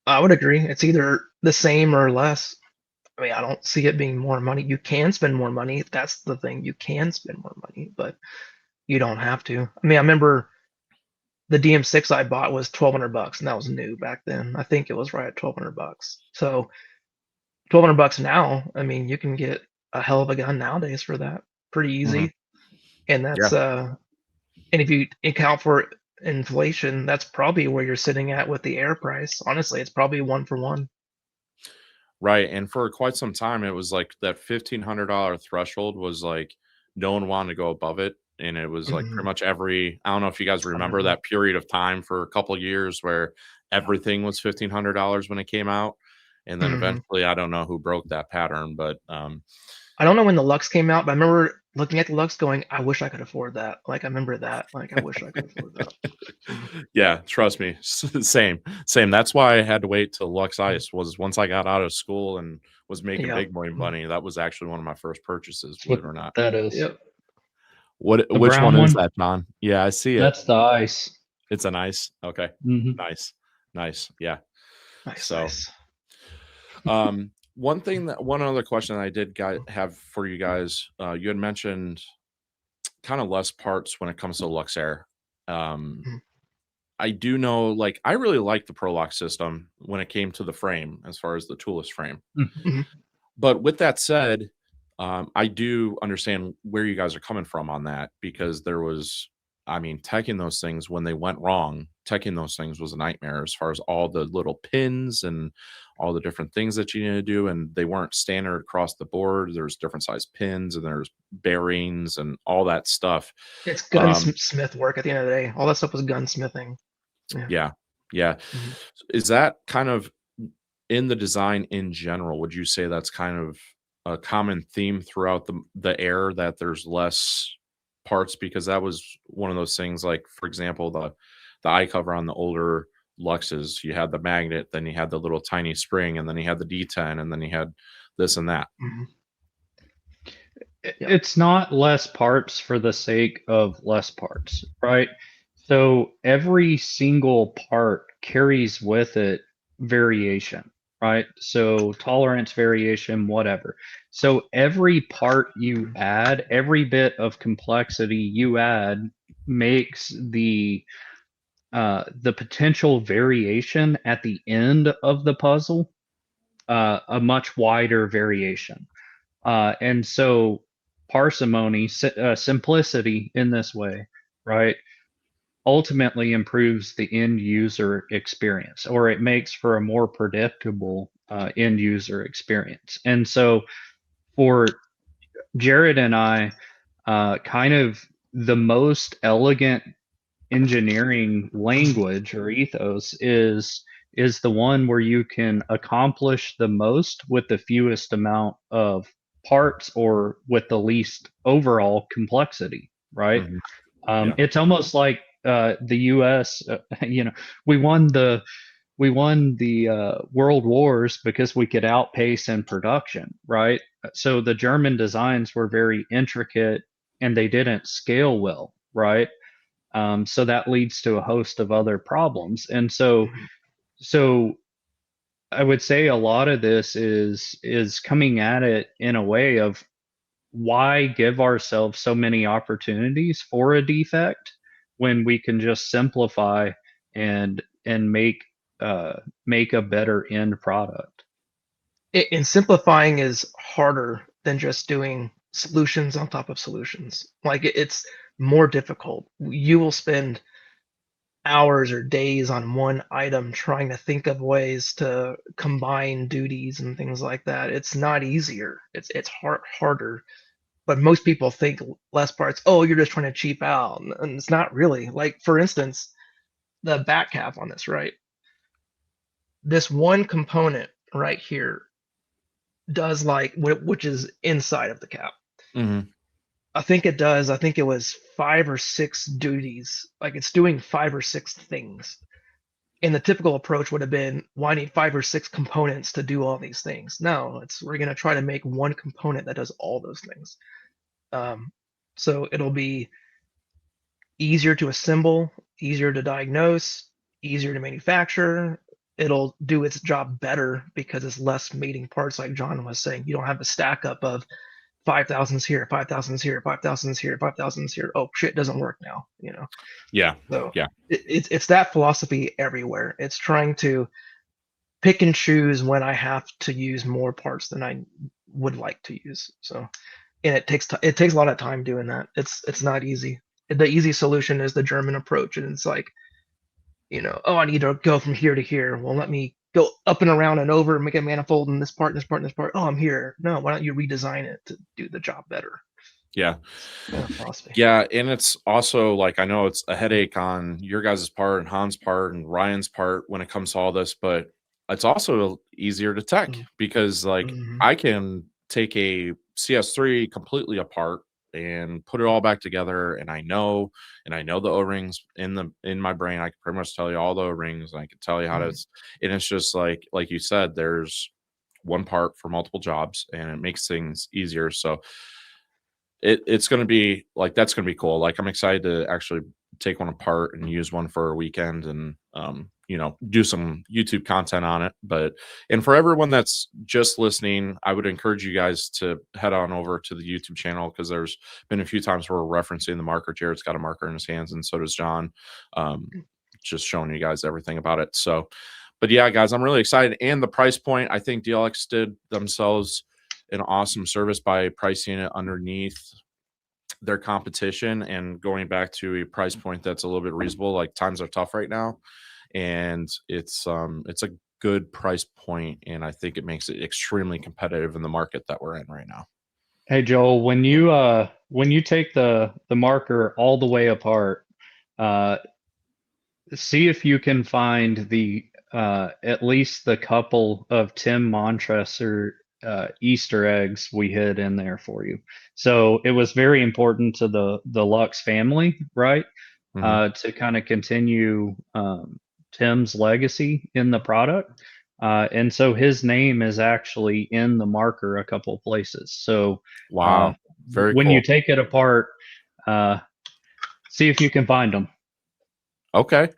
I would agree. It's either the same or less. I mean, I don't see it being more money. You can spend more money. That's the thing. You can spend more money, but you don't have to. I mean, I remember the DM6 I bought was $1,200, and that was new back then. I think it was right at $1,200. So $1,200 now. I mean, you can get a hell of a gun nowadays for that pretty Mhm. easy. And Yeah. and if you account for inflation, that's probably where you're sitting at with the air price. Honestly, it's probably one for one. Right, and for quite some time, it was like that $1,500 threshold was like no one wanted to go above it, and it was like pretty Mhm. much every, I don't know if you guys I remember remember. that period of time for a couple years where everything was $1,500 when it came out, and then Mhm. eventually, I don't know who broke that pattern, but I don't know when the Lux came out, but I remember looking at the Lux going, "I wish I could afford that." Like, I remember that. Like, I wish I could afford that. Mhm. yeah, trust me, same, same. That's why I had to wait till Lux Mhm. Ice was once I got out of school and was making Yep. big boy Mhm. money. That was actually one of my first purchases, That's believe what it or not. that is. Yep. What? The Which brown one is one, that, John? Yeah, I see it. that's the ice. It's a nice. Okay, Mhm. nice, nice. Yeah. Nice, So, nice. one other question I did have for you guys. You had mentioned kind of less parts when it comes to Lux Air. Um, Mhm. I do know, like, I really like the Prolock system when it came to the frame, as far as the toolless frame. Mhm. Mhm. But with that said, I do understand where you guys are coming from on that, because there was, I mean, teching those things when they went wrong, teching those things was a nightmare as far as all the little pins and all the different things that you need to do. And they weren't standard across the board. There's different size pins and there's bearings and all that stuff. It's Um, gunsmith work at the end of the day. All that stuff was gunsmithing. Yeah. yeah. Yeah. Mhm. Is that kind of in the design in general, would you say that's kind of a common theme throughout the Air, that there's less parts? Because that was one of those things, like, for example, the eye cover on the older Luxes, you had the magnet, then you had the little tiny spring, and then you had the D10, and then you had this and that. Mhm. Yep. It's not less parts for the sake of less parts, right? So every single part carries with it variation, right? So tolerance, variation, whatever. So every part you Mhm. add, every bit of complexity you add makes the potential variation at the end of the puzzle a much wider variation. And so parsimony, simplicity in this way, right, ultimately improves the end user experience, or it makes for a more predictable end user experience. And so for Jerod and I, kind of the most elegant engineering language or ethos is the one where you can accomplish the most with the fewest amount of parts or with the least overall complexity, right? Mhm. Yeah. It's almost like the U.S. You know, we won the world wars because we could outpace in production, right? So the German designs were very intricate and they didn't scale well, right? So that leads to a host of other problems. And Mhm. so I would say a lot of this is coming at it in a way of why give ourselves so many opportunities for a defect when we can just simplify and make make a better end product. And simplifying is harder than just doing solutions on top of solutions. Like it's more difficult. You will spend hours or days on one item trying to think of ways to combine duties and things like that. It's not easier. It's harder. But most people think less parts. Oh, you're just trying to cheap out, and it's not really. Like for instance, the back cap on this, right? This one component right here does like which is inside of the cap. Mm-hmm. I think it was 5 or 6 duties. Like it's doing 5 or 6 things. And the typical approach would have been, well, I need 5 or 6 components to do all these things. No, we're going to try to make one component that does all those things. So it'll be easier to assemble, easier to diagnose, easier to manufacture. It'll do its job better because it's less mating parts, like John was saying. You don't have a stack up of 5,000s here, 5,000s here, 5,000s here, 5,000s here. Oh shit, it doesn't work now. Yeah. So Yeah. It's that philosophy everywhere. It's trying to pick and choose when I have to use more parts than I would like to use. So, and it takes a lot of time doing that. It's not easy. The easy solution is the German approach, and it's like, oh, I need to go from here to here. Well, let me go up and around and over, make a manifold in this part, and this part, and this part. Oh, I'm here. No, why don't you redesign it to do the job better? Yeah. Philosophy. Yeah. And it's also like, I know it's a headache on your guys' part and Han's part and Ryan's part when it comes to all this, but it's also easier to tech because like I can take a CS3 completely apart and put it all back together, and I know the O-rings in my brain. I can pretty much tell you all the O-rings, and I can tell you how to, and it's just like you said, there's one part for multiple jobs, and it makes things easier. So it's going to be like, that's going to be cool. Like I'm excited to actually take one apart and use one for a weekend and do some YouTube content on it. And for everyone that's just listening, I would encourage you guys to head on over to the YouTube channel, because there's been a few times where we're referencing the marker. Jared's got a marker in his hands, and so does John, just showing you guys everything about it. So, but yeah, guys, I'm really excited. And the price point, I think DLX did themselves an awesome service by pricing it underneath their competition and going back to a price point that's a little bit reasonable. Like times are tough right now, and it's a good price point, and I think it makes it extremely competitive in the market that we're in right now. Hey Joel, when you take the marker all the way apart, see if you can find the at least the couple of Tim Montresor Easter eggs we hid in there for you. So it was very important to the Lux family, right? To kind of continue Tim's legacy in the product. And so his name is actually in the marker a couple places. So wow, very when cool. you take it apart, see if you can find them. Okay,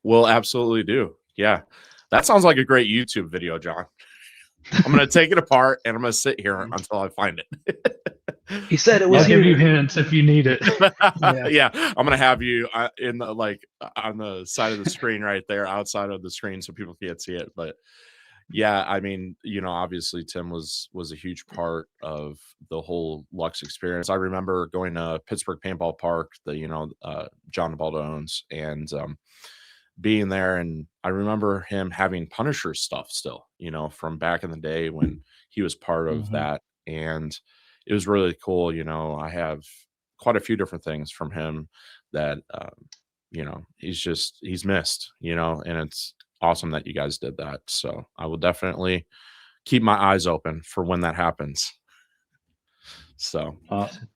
we'll absolutely do. Yeah, that sounds like a great YouTube video, John. I'm going to take it apart and I'm going to sit here until I find it. He said it was I'll give you hints if you need it. Yeah, I'm going to have you in the on the side of the screen right there, outside of the screen, so people can't see it. But yeah, I mean, obviously Tim was a huge part of the whole Lux experience. I remember going to Pittsburgh Paintball Park, John Baldo owns, and being there, and I remember him having Punisher stuff still, from back in the day when he was part of that, and it was really cool. I have quite a few different things from him that he's missed, and it's awesome that you guys did that. So I will definitely keep my eyes open for when that happens. So awesome.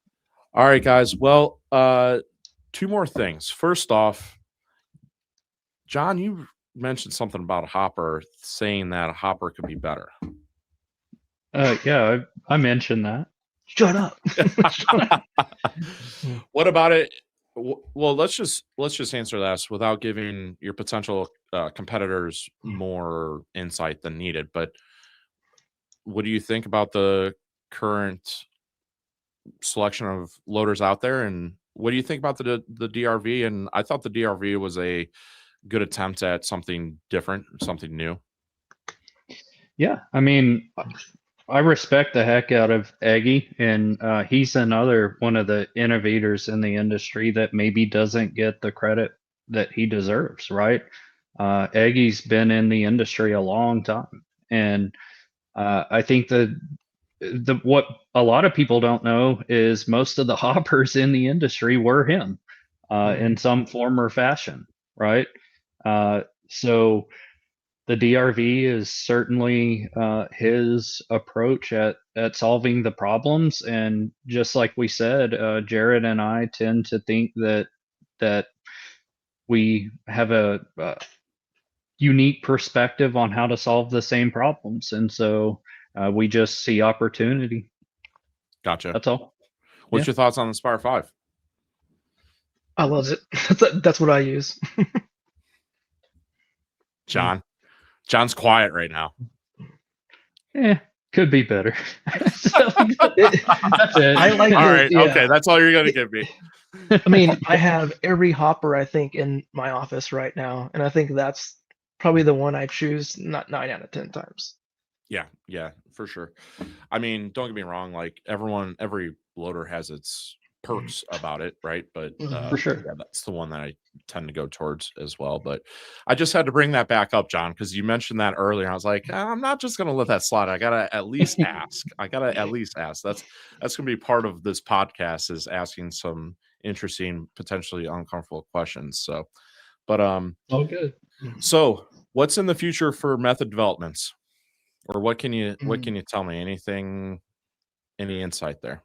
All right, guys. Well, 2 more things. First off, John, you mentioned something about a hopper, saying that a hopper could be better. Yeah, I mentioned that. Shut up. What about it? Well, let's just answer this without giving your potential competitors more insight than needed. But what do you think about the current selection of loaders out there, and what do you think about the DRV? And I thought the DRV was a good attempt at something different, something new? Yeah, I mean, I respect the heck out of Eggy, and he's another one of the innovators in the industry that maybe doesn't get the credit that he deserves, right? Eggy's been in the industry a long time, and I think the what a lot of people don't know is most of the hoppers in the industry were him in some form or fashion, right? So the DRV is certainly his approach at solving the problems, and just like we said, Jerod and I tend to think that we have a unique perspective on how to solve the same problems, and so we just see opportunity. Gotcha. That's all. What's Yeah. your thoughts on the Spire 5? I love it. That's what I use. John? John's quiet right now. Could be better. So, that's it. I like All the- right. yeah. Okay. That's all you're going to give me. I mean, I have every hopper I think in my office right now, and I think that's probably the one I choose not 9 out of 10 times. Yeah, for sure. I mean, don't get me wrong. Like every loader has its perks about it, right? But For sure. yeah, that's the one that I tend to go towards as well. But I just had to bring that back up, John, because you mentioned that earlier. I was like, I'm not just gonna let that slide. I gotta at least ask. That's gonna be part of this podcast, is asking some interesting, potentially uncomfortable questions. So, but Oh, good. so what's in the future for method developments? Or what can you tell me? Anything, any insight there?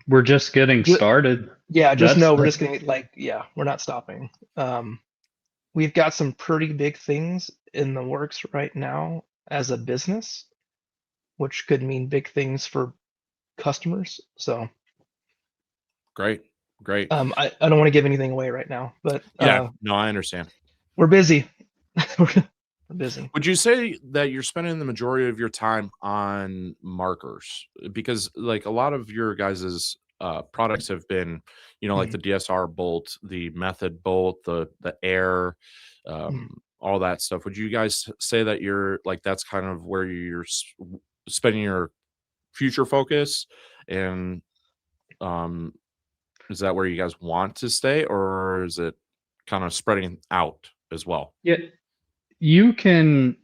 We're just getting started. Yeah, just That's know we're the- just gonna we're not stopping. We've got some pretty big things in the works right now as a business, which could mean big things for customers. So Great. I don't want to give anything away right now, but Yeah, no, I understand. we're busy. We're busy. Would you say that you're spending the majority of your time on markers? Because like a lot of your guys's products have been, like the DSR bolt, the method bolt, the air, all that stuff. Would you guys say that you're like, that's kind of where you're spending your future focus? And is that where you guys want to stay, or is it kind of spreading out as well? Yeah, you can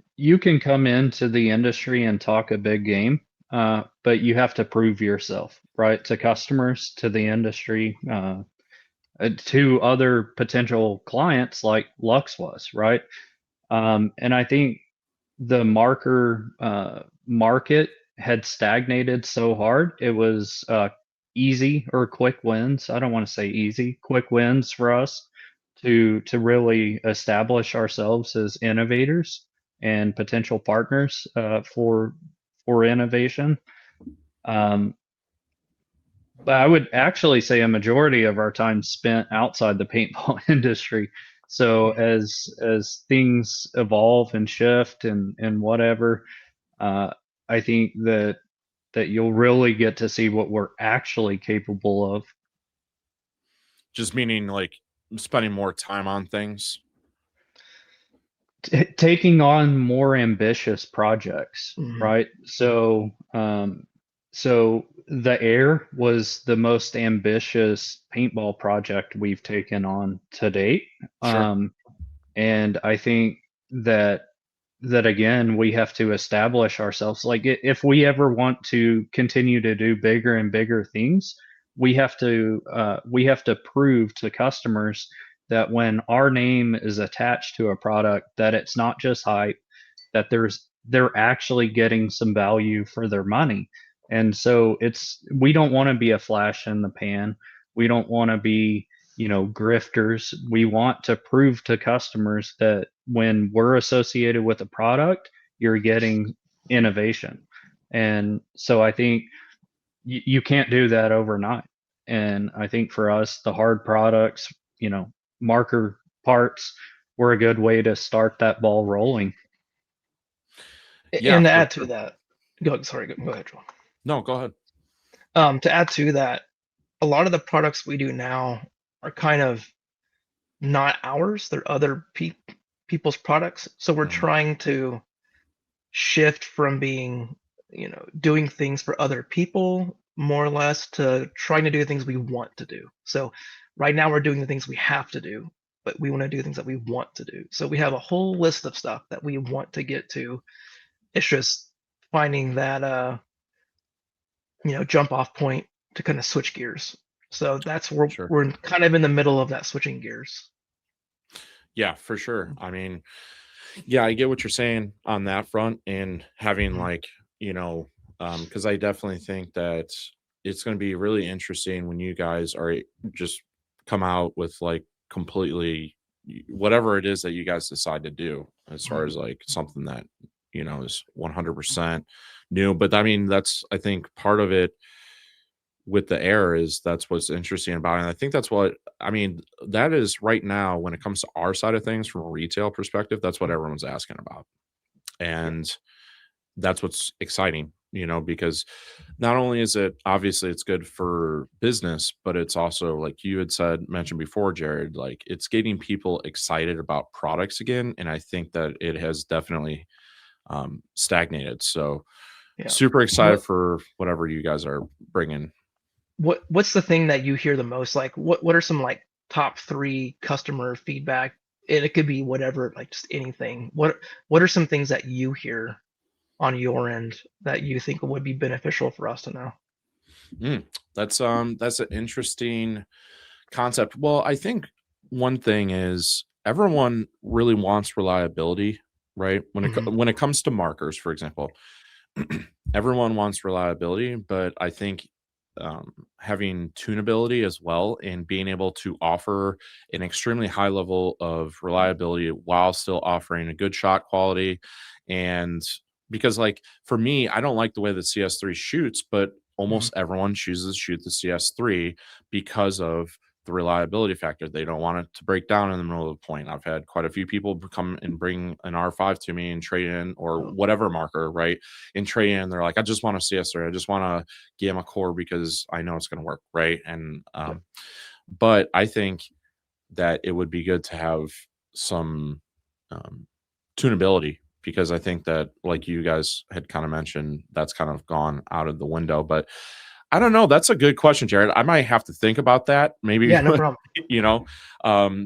come into the industry and talk a big game, but you have to prove yourself, right, to customers, to the industry, to other potential clients like Lux was, right? And I think the marker market had stagnated so hard. It was easy or quick wins. I don't want to say easy, quick wins for us to really establish ourselves as innovators and potential partners for innovation. But I would actually say a majority of our time spent outside the paintball industry. So as things evolve and shift and whatever, I think that you'll really get to see what we're actually capable of. Just meaning like spending more time on things. Taking on more ambitious projects, right? So so the Air was the most ambitious paintball project we've taken on to date. Sure. And I think that again, we have to establish ourselves. Like if we ever want to continue to do bigger and bigger things, we have to prove to customers that when our name is attached to a product, that it's not just hype, that they're actually getting some value for their money. And so we don't want to be a flash in the pan. We don't want to be, grifters. We want to prove to customers that when we're associated with a product, you're getting innovation. And so I think you can't do that overnight. And I think for us, the hard products, marker parts, were a good way to start that ball rolling. Yeah, And to for add to sure. that, go ahead, Joel. No, go ahead. To add to that, a lot of the products we do now are kind of not ours. They're other people's products. So we're trying to shift from being, doing things for other people more or less to trying to do things we want to do. So right now we're doing the things we have to do, but we want to do things that we want to do. So we have a whole list of stuff that we want to get to. It's just finding that jump off point to kind of switch gears. So that's where Sure. we're kind of in the middle of that switching gears. Yeah, for sure. I mean, yeah, I get what you're saying on that front, and having like, because I definitely think that it's going to be really interesting when you guys are just come out with like completely whatever it is that you guys decide to do, as far as like something that, is 100% new. But I mean, that's, I think part of it with the Air is that's what's interesting about it. And I think that's what I mean, that is right now when it comes to our side of things from a retail perspective, that's what everyone's asking about. And that's what's exciting, because not only is it obviously it's good for business, but it's also like you had mentioned before, Jerod, like it's getting people excited about products again. And I think that it has definitely stagnated. So Yeah. super excited for whatever you guys are bringing. What's the thing that you hear the most? Like what are some like top 3 customer feedback? And it could be whatever, like just anything. What are some things that you hear on your end that you think would be beneficial for us to know? That's an interesting concept. Well, I think one thing is everyone really wants reliability, right? When it comes to markers, for example, everyone wants reliability, but I think having tunability as well and being able to offer an extremely high level of reliability while still offering a good shot quality. And because like for me, I don't like the way the CS3 shoots, but almost everyone chooses to shoot the CS3 because of the reliability factor. They don't want it to break down in the middle of the point. I've had quite a few people come and bring an R5 to me and trade in or whatever marker, right? And trade in. They're like, I just want a CS3. I just want to gamma core because I know it's going to work, right? And but I think that it would be good to have some tunability, because I think that, like you guys had kind of mentioned, that's kind of gone out of the window. But I don't know. That's a good question, Jerod. I might have to think about that. Maybe, Yeah, no problem.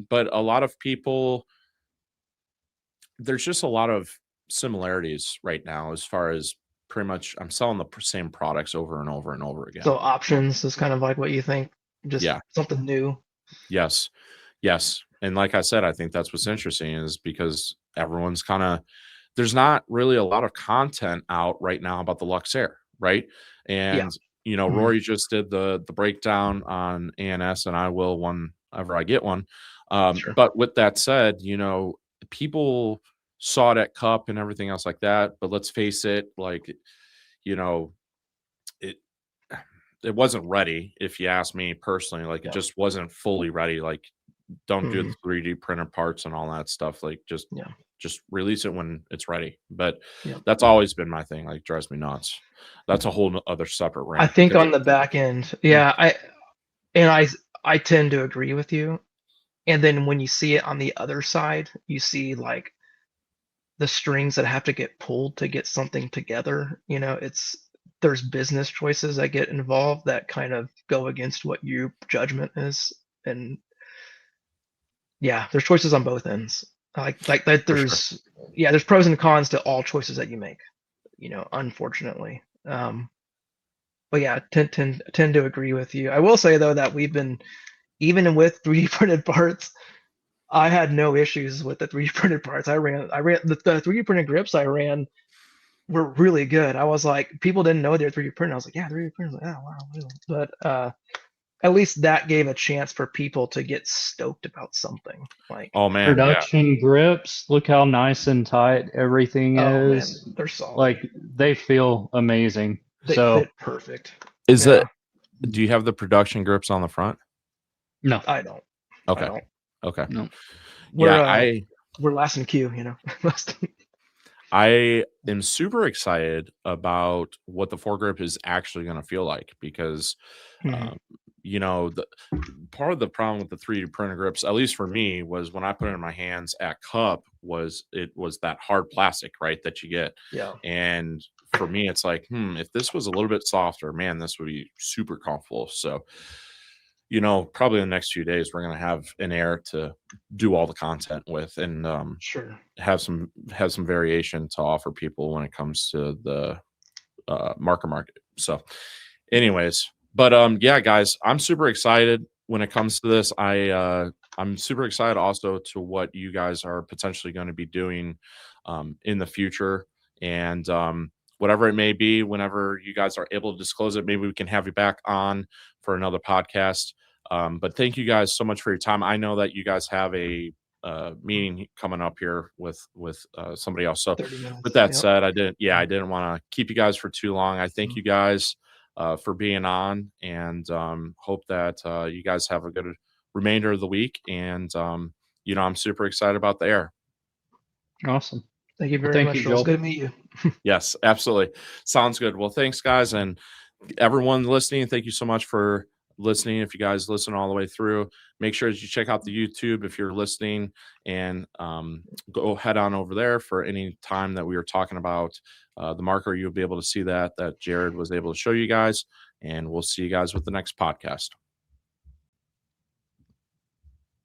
But a lot of people, there's just a lot of similarities right now as far as pretty much I'm selling the same products over and over and over again. So options is kind of like what you think, just something new. Yes. And like I said, I think that's what's interesting is because everyone's there's not really a lot of content out right now about the Lux Air, right? And Rory just did the breakdown on ANS, and I will whenever I get one. But with that said, people saw it at Cup and everything else like that. But let's face it, like, it wasn't ready, if you ask me personally. Like it just wasn't fully ready. Like, don't do the 3D printer parts and all that stuff. Like just release it when it's ready. But that's always been my thing. Like drives me nuts. That's a whole other separate rant. I think on the back end, I tend to agree with you. And then when you see it on the other side, you see like the strings that have to get pulled to get something together. There's business choices that get involved that kind of go against what your judgment is. And there's choices on both ends. Like that there's there's pros and cons to all choices that you make, unfortunately. But yeah, tend to agree with you. I will say though that we've been, even with 3D printed parts, I had no issues with the 3D printed parts. I ran the 3D printed grips I ran were really good. I was like, people didn't know they're 3D printed. I was like, 3D printed. Like, oh wow, really? But at least that gave a chance for people to get stoked about something. Like, oh man, production grips. Look how nice and tight everything is. Man, they're solid. Like they feel amazing. They fit perfect. Is it? Do you have the production grips on the front? No, I don't. Okay. Okay. No. We're last in queue. I am super excited about what the foregrip is actually going to feel like because, you know, part of the problem with the 3D printer grips, at least for me, was when I put it in my hands at Cup, was that hard plastic, right, that you get. Yeah. And for me, it's like, if this was a little bit softer, man, this would be super comfortable. So, you know, probably in the next few days, we're gonna have an Air to do all the content with, and Sure. have some variation to offer people when it comes to the market. So, anyways, but yeah, guys, I'm super excited when it comes to this. I'm super excited also to what you guys are potentially going to be doing in the future, and whatever it may be, whenever you guys are able to disclose it, maybe we can have you back on for another podcast. But thank you guys so much for your time. I know that you guys have a meeting coming up here with somebody else. So 30 minutes. with that Yep. said, I didn't want to keep you guys for too long. I thank you guys for being on, and hope that you guys have a good remainder of the week. And you know, I'm super excited about the Air. Awesome. Thank you Well, very thank much, you, Joel. It's Joel. good to meet you. Yes, absolutely. Sounds good. Well, thanks, guys, and everyone listening. Thank you so much for listening. If you guys listen all the way through, make sure that you check out the YouTube if you're listening, and go head on over there for any time that we were talking about the marker. You'll be able to see that Jerod was able to show you guys, and we'll see you guys with the next podcast.